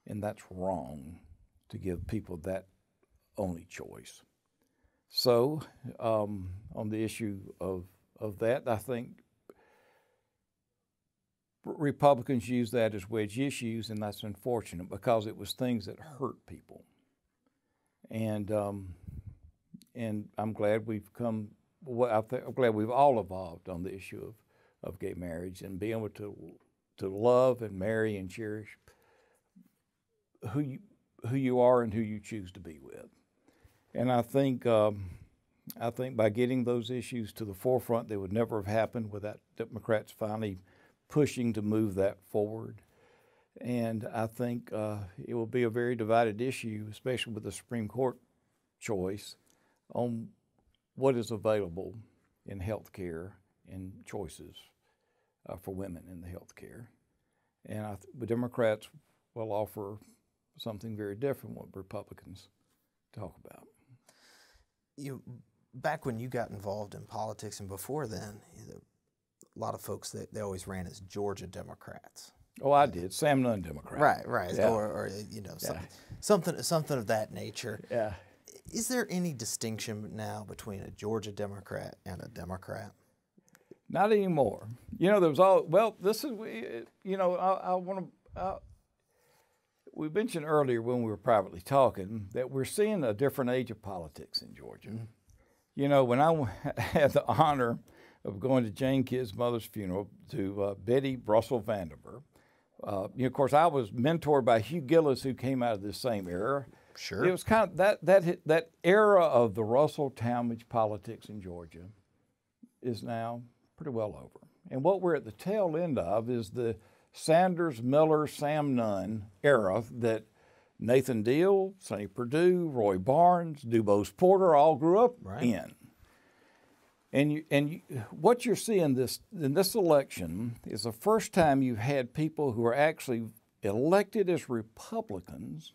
And that's wrong to give people that only choice. So on the issue of that, I think Republicans use that as wedge issues, and that's unfortunate because it was things that hurt people. And I'm glad we've come. I'm glad we've all evolved on the issue of gay marriage and being able to love and marry and cherish who you are and who you choose to be with. And I think by getting those issues to the forefront, they would never have happened without Democrats finally pushing to move that forward. And I think it will be a very divided issue, especially with the Supreme Court choice on what is available in health care and choices for women in the health care. And the Democrats will offer something very different what Republicans talk about. Back when you got involved in politics and before then, a lot of folks, they always ran as Georgia Democrats. Oh, I did. Sam Nunn Democrat. Right. Yeah. Or something of that nature. Yeah. Is there any distinction now between a Georgia Democrat and a Democrat? Not anymore. There was we mentioned earlier when we were privately talking that we're seeing a different age of politics in Georgia. Mm-hmm. When I had the honor of going to Jane Kidd's mother's funeral to Betty Russell Vandiver, of course, I was mentored by Hugh Gillis, who came out of this same era. Sure. It was kind of that era of the Russell-Talmadge politics in Georgia is now pretty well over. And what we're at the tail end of is the Sanders, Miller, Sam Nunn era that Nathan Deal, Sonny Perdue, Roy Barnes, Dubose Porter all grew up in. And what you're seeing in this election is the first time you've had people who are actually elected as Republicans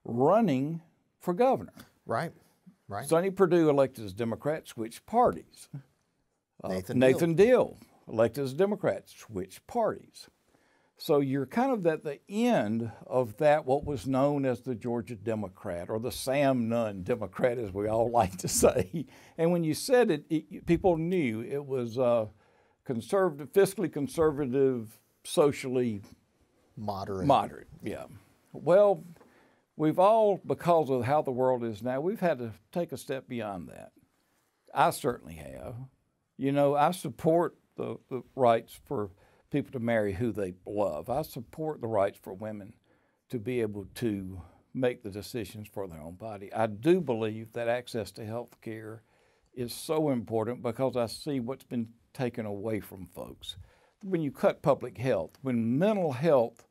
running for governor. Right. Sonny Perdue elected as Democrat, switched parties. Nathan Deal elected as Democrat, switched parties. So you're kind of at the end of that, what was known as the Georgia Democrat, or the Sam Nunn Democrat, as we all like to say. And when you said it, people knew it was conservative, fiscally conservative, socially moderate, yeah. Well, we've all, because of how the world is now, we've had to take a step beyond that. I certainly have. I support the rights for people to marry who they love. I support the rights for women to be able to make the decisions for their own body. I do believe that access to health care is so important because I see what's been taken away from folks. When you cut public health, when mental health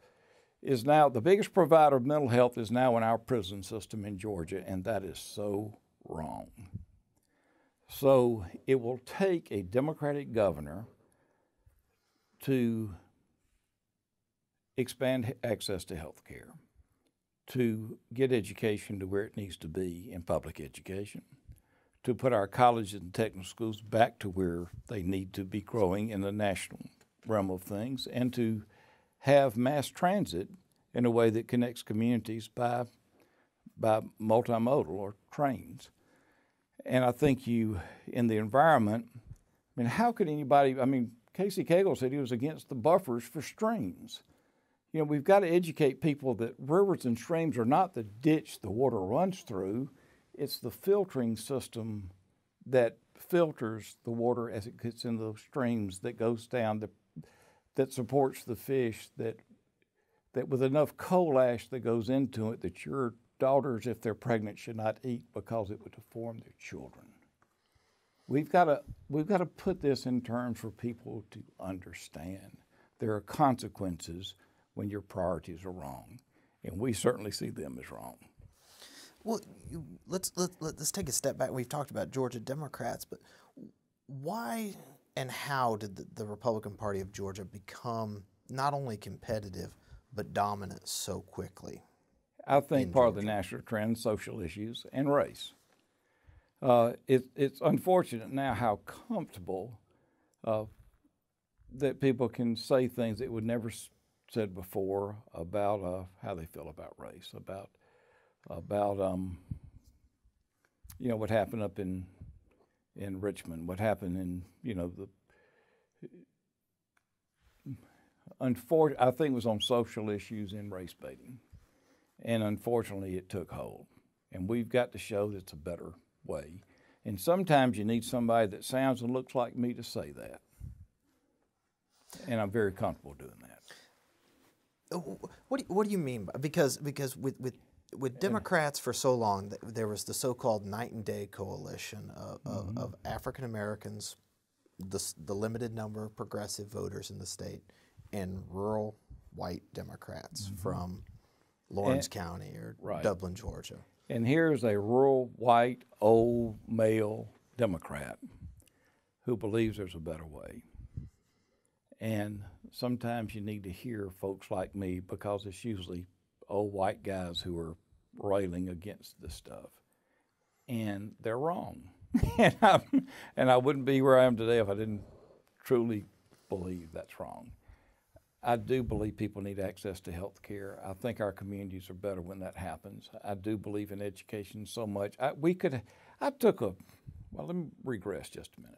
is now, the biggest provider of mental health is now in our prison system in Georgia, and that is so wrong. So it will take a Democratic governor to expand access to health care, to get education to where it needs to be in public education, to put our colleges and technical schools back to where they need to be growing in the national realm of things, and to have mass transit in a way that connects communities by multimodal or trains. And I think in the environment, I mean, how could anybody, Casey Cagle said he was against the buffers for streams. You know, we've got to educate people that rivers and streams are not the ditch the water runs through. It's the filtering system that filters the water as it gets into those streams, that goes down, that supports the fish, that with enough coal ash that goes into it that your daughters, if they're pregnant, should not eat because it would deform their children. We've got to put this in terms for people to understand. There are consequences when your priorities are wrong, and we certainly see them as wrong. Well, let's take a step back. We've talked about Georgia Democrats, but why and how did the Republican Party of Georgia become not only competitive but dominant so quickly? I think part of the national trend, social issues, and race. It's unfortunate now how comfortable that people can say things that would never said before about how they feel about race, about what happened up in Richmond, what happened in I think it was on social issues and race baiting, and unfortunately it took hold. And we've got to show that it's a better way. And sometimes you need somebody that sounds and looks like me to say that. And I'm very comfortable doing that. What do you mean by, because with Democrats for so long, there was the so-called night and day coalition of African Americans, the limited number of progressive voters in the state, and rural white Democrats from Lawrence County or Dublin, Georgia. And here's a rural white old male Democrat who believes there's a better way. And sometimes you need to hear folks like me, because it's usually old white guys who are railing against this stuff. And they're wrong. and I wouldn't be where I am today if I didn't truly believe that's wrong. I do believe people need access to health care. I think our communities are better when that happens. I do believe in education so much. Let me regress just a minute.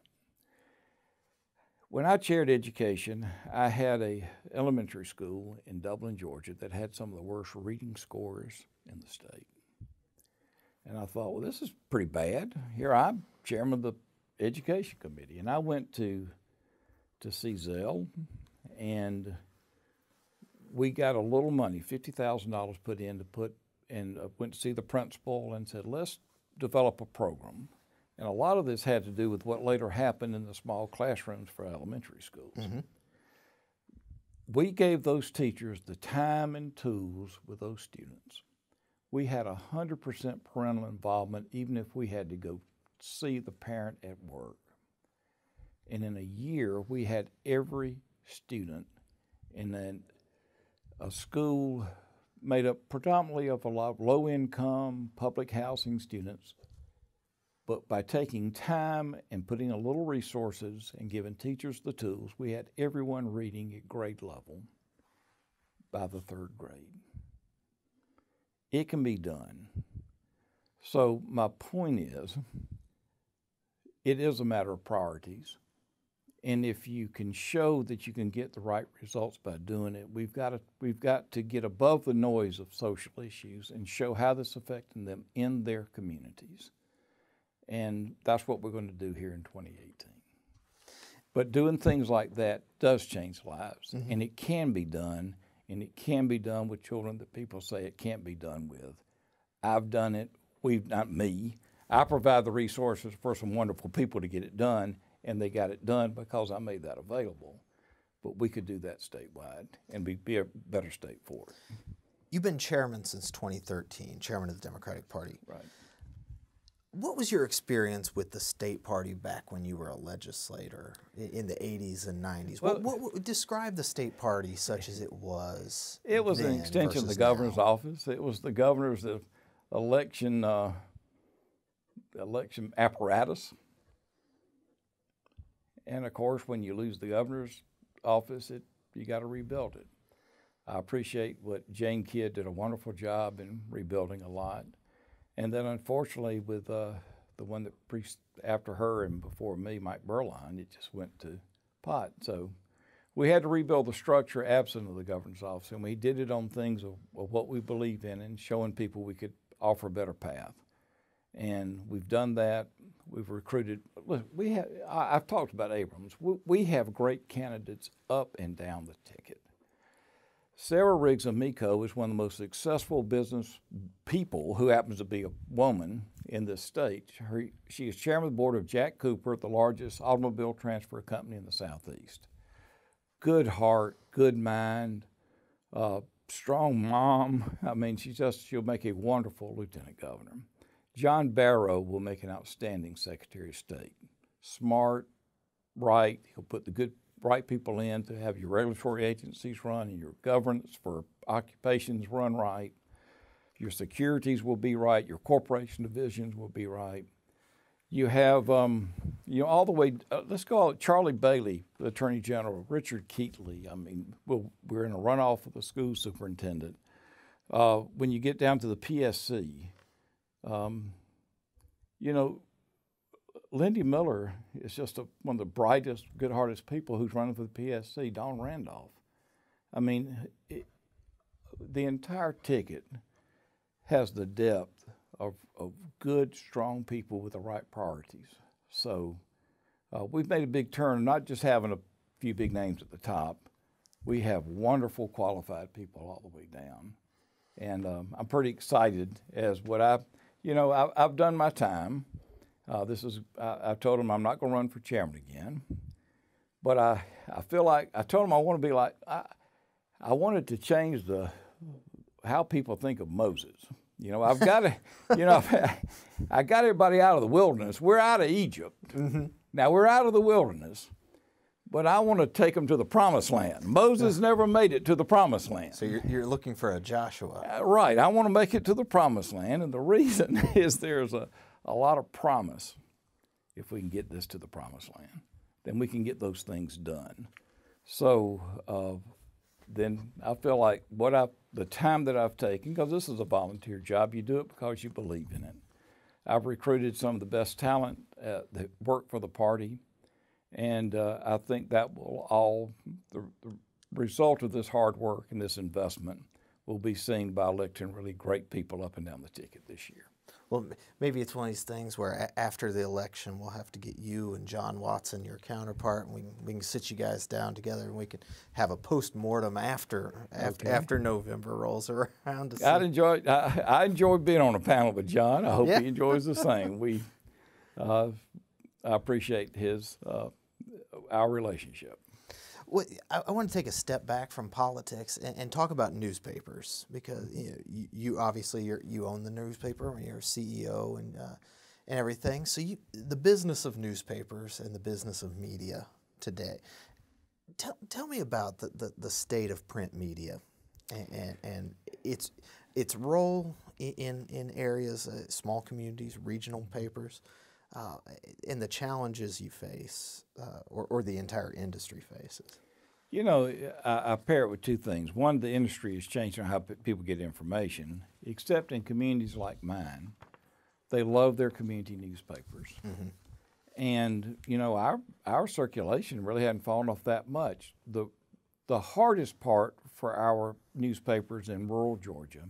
When I chaired education, I had a elementary school in Dublin, Georgia that had some of the worst reading scores in the state. And I thought, well, this is pretty bad. Here I'm chairman of the education committee. And I went to see Zell, and we got a little money, $50,000 put in and went to see the principal and said, let's develop a program. And a lot of this had to do with what later happened in the small classrooms for elementary schools. Mm-hmm. We gave those teachers the time and tools with those students. We had 100% parental involvement, even if we had to go see the parent at work. And in a year, we had every student in a school made up predominantly of a lot of low-income public housing students. But by taking time and putting a little resources and giving teachers the tools, we had everyone reading at grade level by the third grade. It can be done. So my point is, it is a matter of priorities. And if you can show that you can get the right results by doing it, we've got to get above the noise of social issues and show how this is affecting them in their communities. And that's what we're going to do here in 2018. But doing things like that does change lives, mm-hmm. and it can be done, and it can be done with children that people say it can't be done with. I've done it. Not me. I provide the resources for some wonderful people to get it done, and they got it done because I made that available. But we could do that statewide and be a better state for it. You've been chairman since 2013, chairman of the Democratic Party. Right. What was your experience with the state party back when you were a legislator in the 80s and 90s? Well, What describe the state party such as it was? It was an extension of the governor's office. It was the governor's election apparatus. And of course, when you lose the governor's office, you got to rebuild it. I appreciate what Jane Kidd did a wonderful job in rebuilding a lot. And then unfortunately with the one that after her and before me, Mike Burline, it just went to pot. So we had to rebuild the structure absent of the governor's office, and we did it on things of what we believe in and showing people we could offer a better path. And we've done that. We've recruited. Look, I've talked about Abrams. We have great candidates up and down the ticket. Sarah Riggs Amico is one of the most successful business people who happens to be a woman in this state. She is chairman of the board of Jack Cooper, the largest automobile transfer company in the Southeast. Good heart, good mind, strong mom. I mean, she'll make a wonderful lieutenant governor. John Barrow will make an outstanding Secretary of State. Smart, bright, he'll put the right people in to have your regulatory agencies run and your governance for occupations run right. Your securities will be right. Your corporation divisions will be right. You have, all the way, let's go Charlie Bailey, the Attorney General, Richard Keatley. I mean, we're in a runoff with the school superintendent. When you get down to the PSC, Lindy Miller is just one of the brightest, good-hearted people who's running for the PSC, Don Randolph. I mean, the entire ticket has the depth of good, strong people with the right priorities. So we've made a big turn, not just having a few big names at the top. We have wonderful, qualified people all the way down. And I'm pretty excited as I've done my time. I told him I'm not going to run for chairman again, but I feel like I told him I want to be like I wanted to change how people think of Moses. I've got to, I got everybody out of the wilderness. We're out of Egypt. Mm-hmm. Now we're out of the wilderness, but I want to take them to the promised land. Moses never made it to the promised land. So you're looking for a Joshua. Right. I want to make it to the promised land, and the reason is there's a lot of promise. If we can get this to the promised land, then we can get those things done. So then I feel like the time that I've taken, because this is a volunteer job, you do it because you believe in it. I've recruited some of the best talent that work for the party, and I think that will the result of this hard work and this investment will be seen by electing really great people up and down the ticket this year. Well, maybe it's one of these things where after the election, we'll have to get you and John Watson, your counterpart, and we can sit you guys down together, and we can have a post-mortem after November rolls around. I enjoy being on a panel with John. I hope he enjoys the same. I appreciate our relationship. Well, I want to take a step back from politics and talk about newspapers, because you obviously you own the newspaper, you're a CEO and everything. So the business of newspapers and the business of media today. Tell me about the state of print media and its role in areas, small communities, regional papers, and the challenges you face or the entire industry faces. I pair it with two things. One, the industry is changing how people get information, except in communities like mine. They love their community newspapers. Mm-hmm. And, our circulation really hadn't fallen off that much. The hardest part for our newspapers in rural Georgia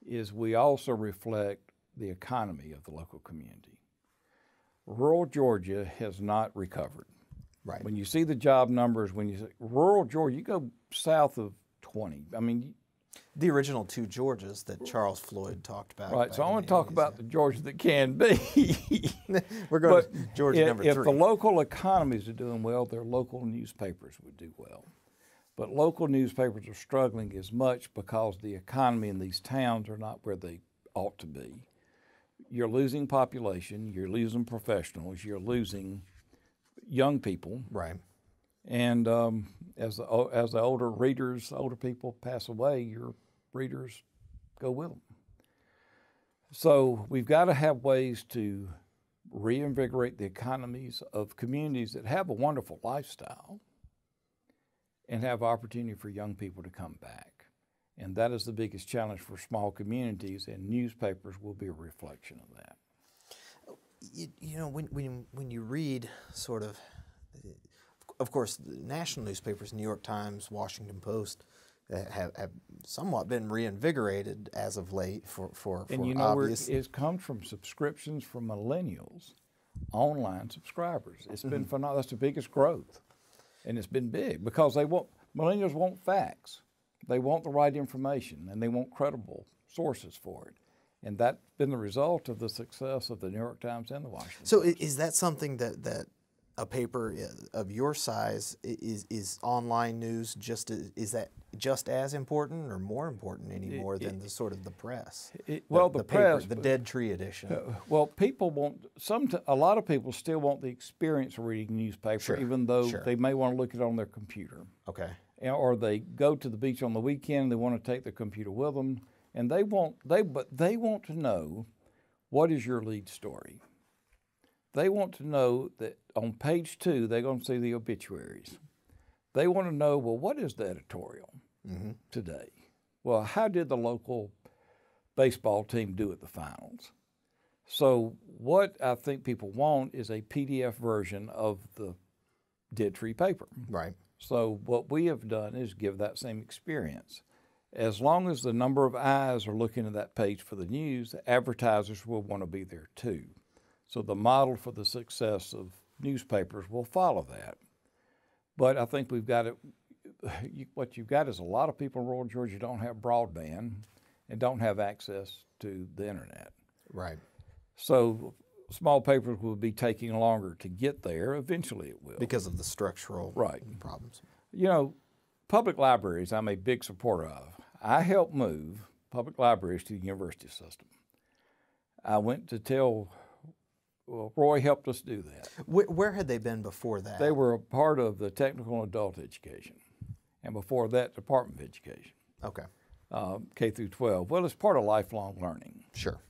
is we also reflect the economy of the local community. Rural Georgia has not recovered. Right. When you see the job numbers, when you say rural Georgia, you go south of 20. I mean, the original two Georgias that Charles Floyd talked about. Right. So I want to talk about the Georgia that can be. We're going to Georgia number 3. If the local economies are doing well, their local newspapers would do well. But local newspapers are struggling as much because the economy in these towns are not where they ought to be. you're losing population, you're losing professionals, you're losing young people. Right. And as the older readers, older people pass away, your readers go with them. So we've got to have ways to reinvigorate the economies of communities that have a wonderful lifestyle and have opportunity for young people to come back. And that is the biggest challenge for small communities, and newspapers will be a reflection of that. You know, when you read sort of course, the national newspapers, New York Times, Washington Post, have somewhat been reinvigorated as of late for and you know obvious. It comes from subscriptions from millennials, online subscribers. It's been phenomenal. That's the biggest growth, and it's been big because millennials want facts, they want the right information, and they want credible sources for it, and that's been the result of the success of the New York Times and the Washington So Post. is that something that a paper of your size is online news is that just as important or more important anymore than the sort of the press? The press, press, the Dead Tree edition. Well, people want a lot of people still want the experience of reading a newspaper, Sure, even though sure. they may want to look at it on their computer. Okay. Or they go to the beach on the weekend. They want to take their computer with them, and they want to know what is your lead story. They want to know that on page 2 they're going to see the obituaries. They want to know, well, what is the editorial today? Well, how did the local baseball team do at the finals? So what I think people want is a PDF version of the Dead Tree paper. Right. So what we have done is give that same experience. As long as the number of eyes are looking at that page for the news, the advertisers will want to be there too. So the model for the success of newspapers will follow that. But I think we've got it. What you've got is a lot of people in rural Georgia don't have broadband and don't have access to the internet. Right. So small papers will be taking longer to get there. Eventually it will. Because of the structural problems. You know, public libraries I'm a big supporter of. I helped move public libraries to the university system. I went to tell, well, Roy helped us do that. Where had they been before that? They were a part of the technical and adult education. And before that, Department of Education. Okay. K through 12. Well, it's part of lifelong learning. Sure.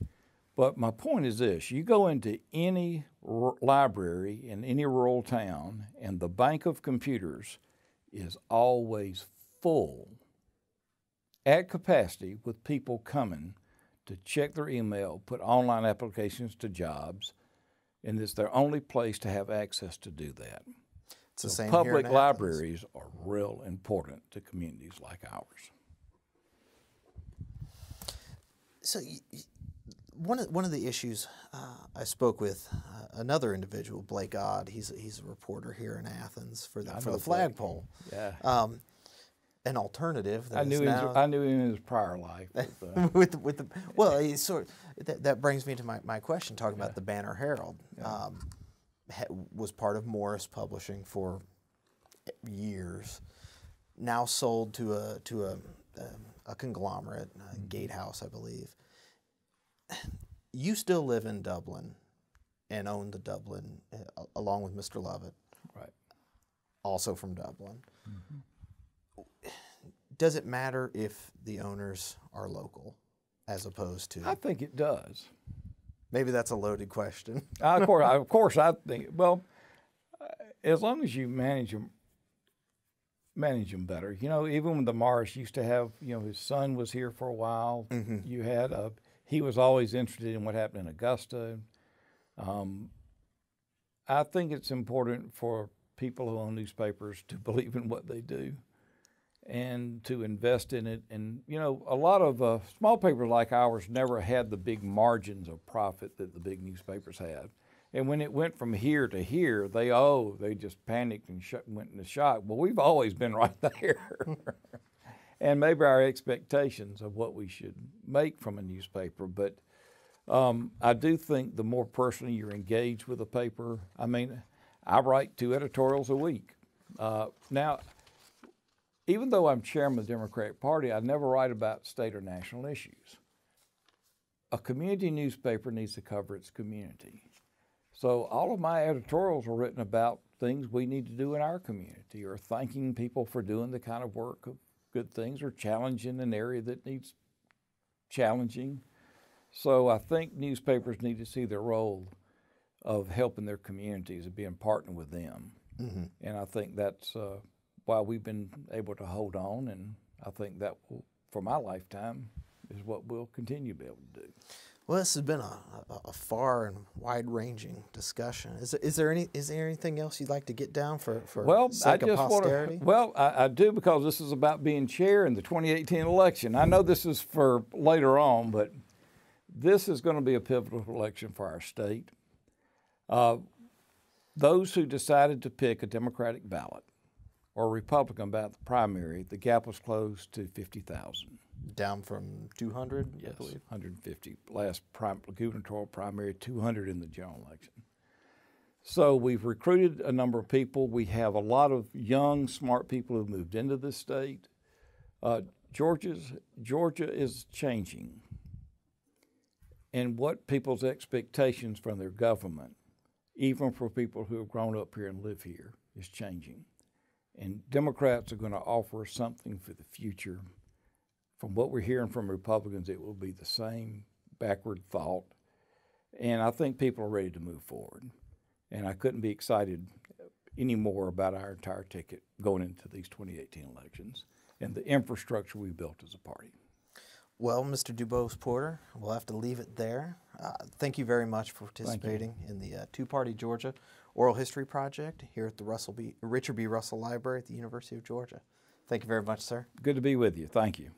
But my point is this, you go into any library in any rural town and the bank of computers is always full at capacity with people coming to check their email, put online applications to jobs, and it's their only place to have access to do that. It's the So same public here in Athens. libraries are real important to communities like ours. So one of the issues I spoke with another individual, Blake Odd. He's a reporter here in Athens for the flagpole. Yeah. An alternative. That I knew him in his prior life. Well, he's that brings me to my question. Talking about the Banner Herald, was part of Morris Publishing for years. Now sold to a conglomerate, Gatehouse, I believe. You still live in Dublin and own the Dublin, along with Mr. Lovett, right? Also from Dublin. Mm-hmm. Does it matter if the owners are local, as opposed to? I think it does. Maybe that's a loaded question. Of course, I think. Well, as long as you manage them better. You know, even when the Morris used to have, you know, his son was here for a while. Mm-hmm. You had he was always interested in what happened in Augusta. I think it's important for people who own newspapers to believe in what they do and to invest in it. And, you know, a lot of small papers like ours never had the big margins of profit that the big newspapers had. And when it went from here to here, they just panicked and went into shock. Well, we've always been right there. And maybe our expectations of what we should make from a newspaper. But I do think the more personally you're engaged with a paper, I mean, I write 2 editorials a week. Now, even though I'm chairman of the Democratic Party, I never write about state or national issues. a community newspaper needs to cover its community. So all of my editorials are written about things we need to do in our community, or thanking people for doing the kind of work of good things, or challenging an area that needs challenging. So I think newspapers need to see their role of helping their communities and being partnered with them. Mm-hmm. And I think that's why we've been able to hold on, and I think that will, for my lifetime, is what we'll continue to be able to do. Well, this has been a far and wide-ranging discussion. Is there anything else you'd like to get down for sake of posterity? I do, because this is about being chair in the 2018 election. I know this is for later on, but this is going to be a pivotal election for our state. Those who decided to pick a Democratic ballot or a Republican ballot the primary, the gap was closed to 50,000. Down from 200, yes, I believe? 150. Last gubernatorial primary, 200 in the general election. So we've recruited a number of people. We have a lot of young, smart people who've moved into this state. Georgia is changing. And what people's expectations from their government, even for people who have grown up here and live here, is changing. And Democrats are going to offer something for the future. From what we're hearing from Republicans, it will be the same backward thought. And I think people are ready to move forward. And I couldn't be excited any more about our entire ticket going into these 2018 elections and the infrastructure we built as a party. Well, Mr. Dubose Porter, we'll have to leave it there. Thank you very much for participating in the Two-Party Georgia Oral History Project here at the Richard B. Russell Library at the University of Georgia. Thank you very much, sir. Good to be with you. Thank you.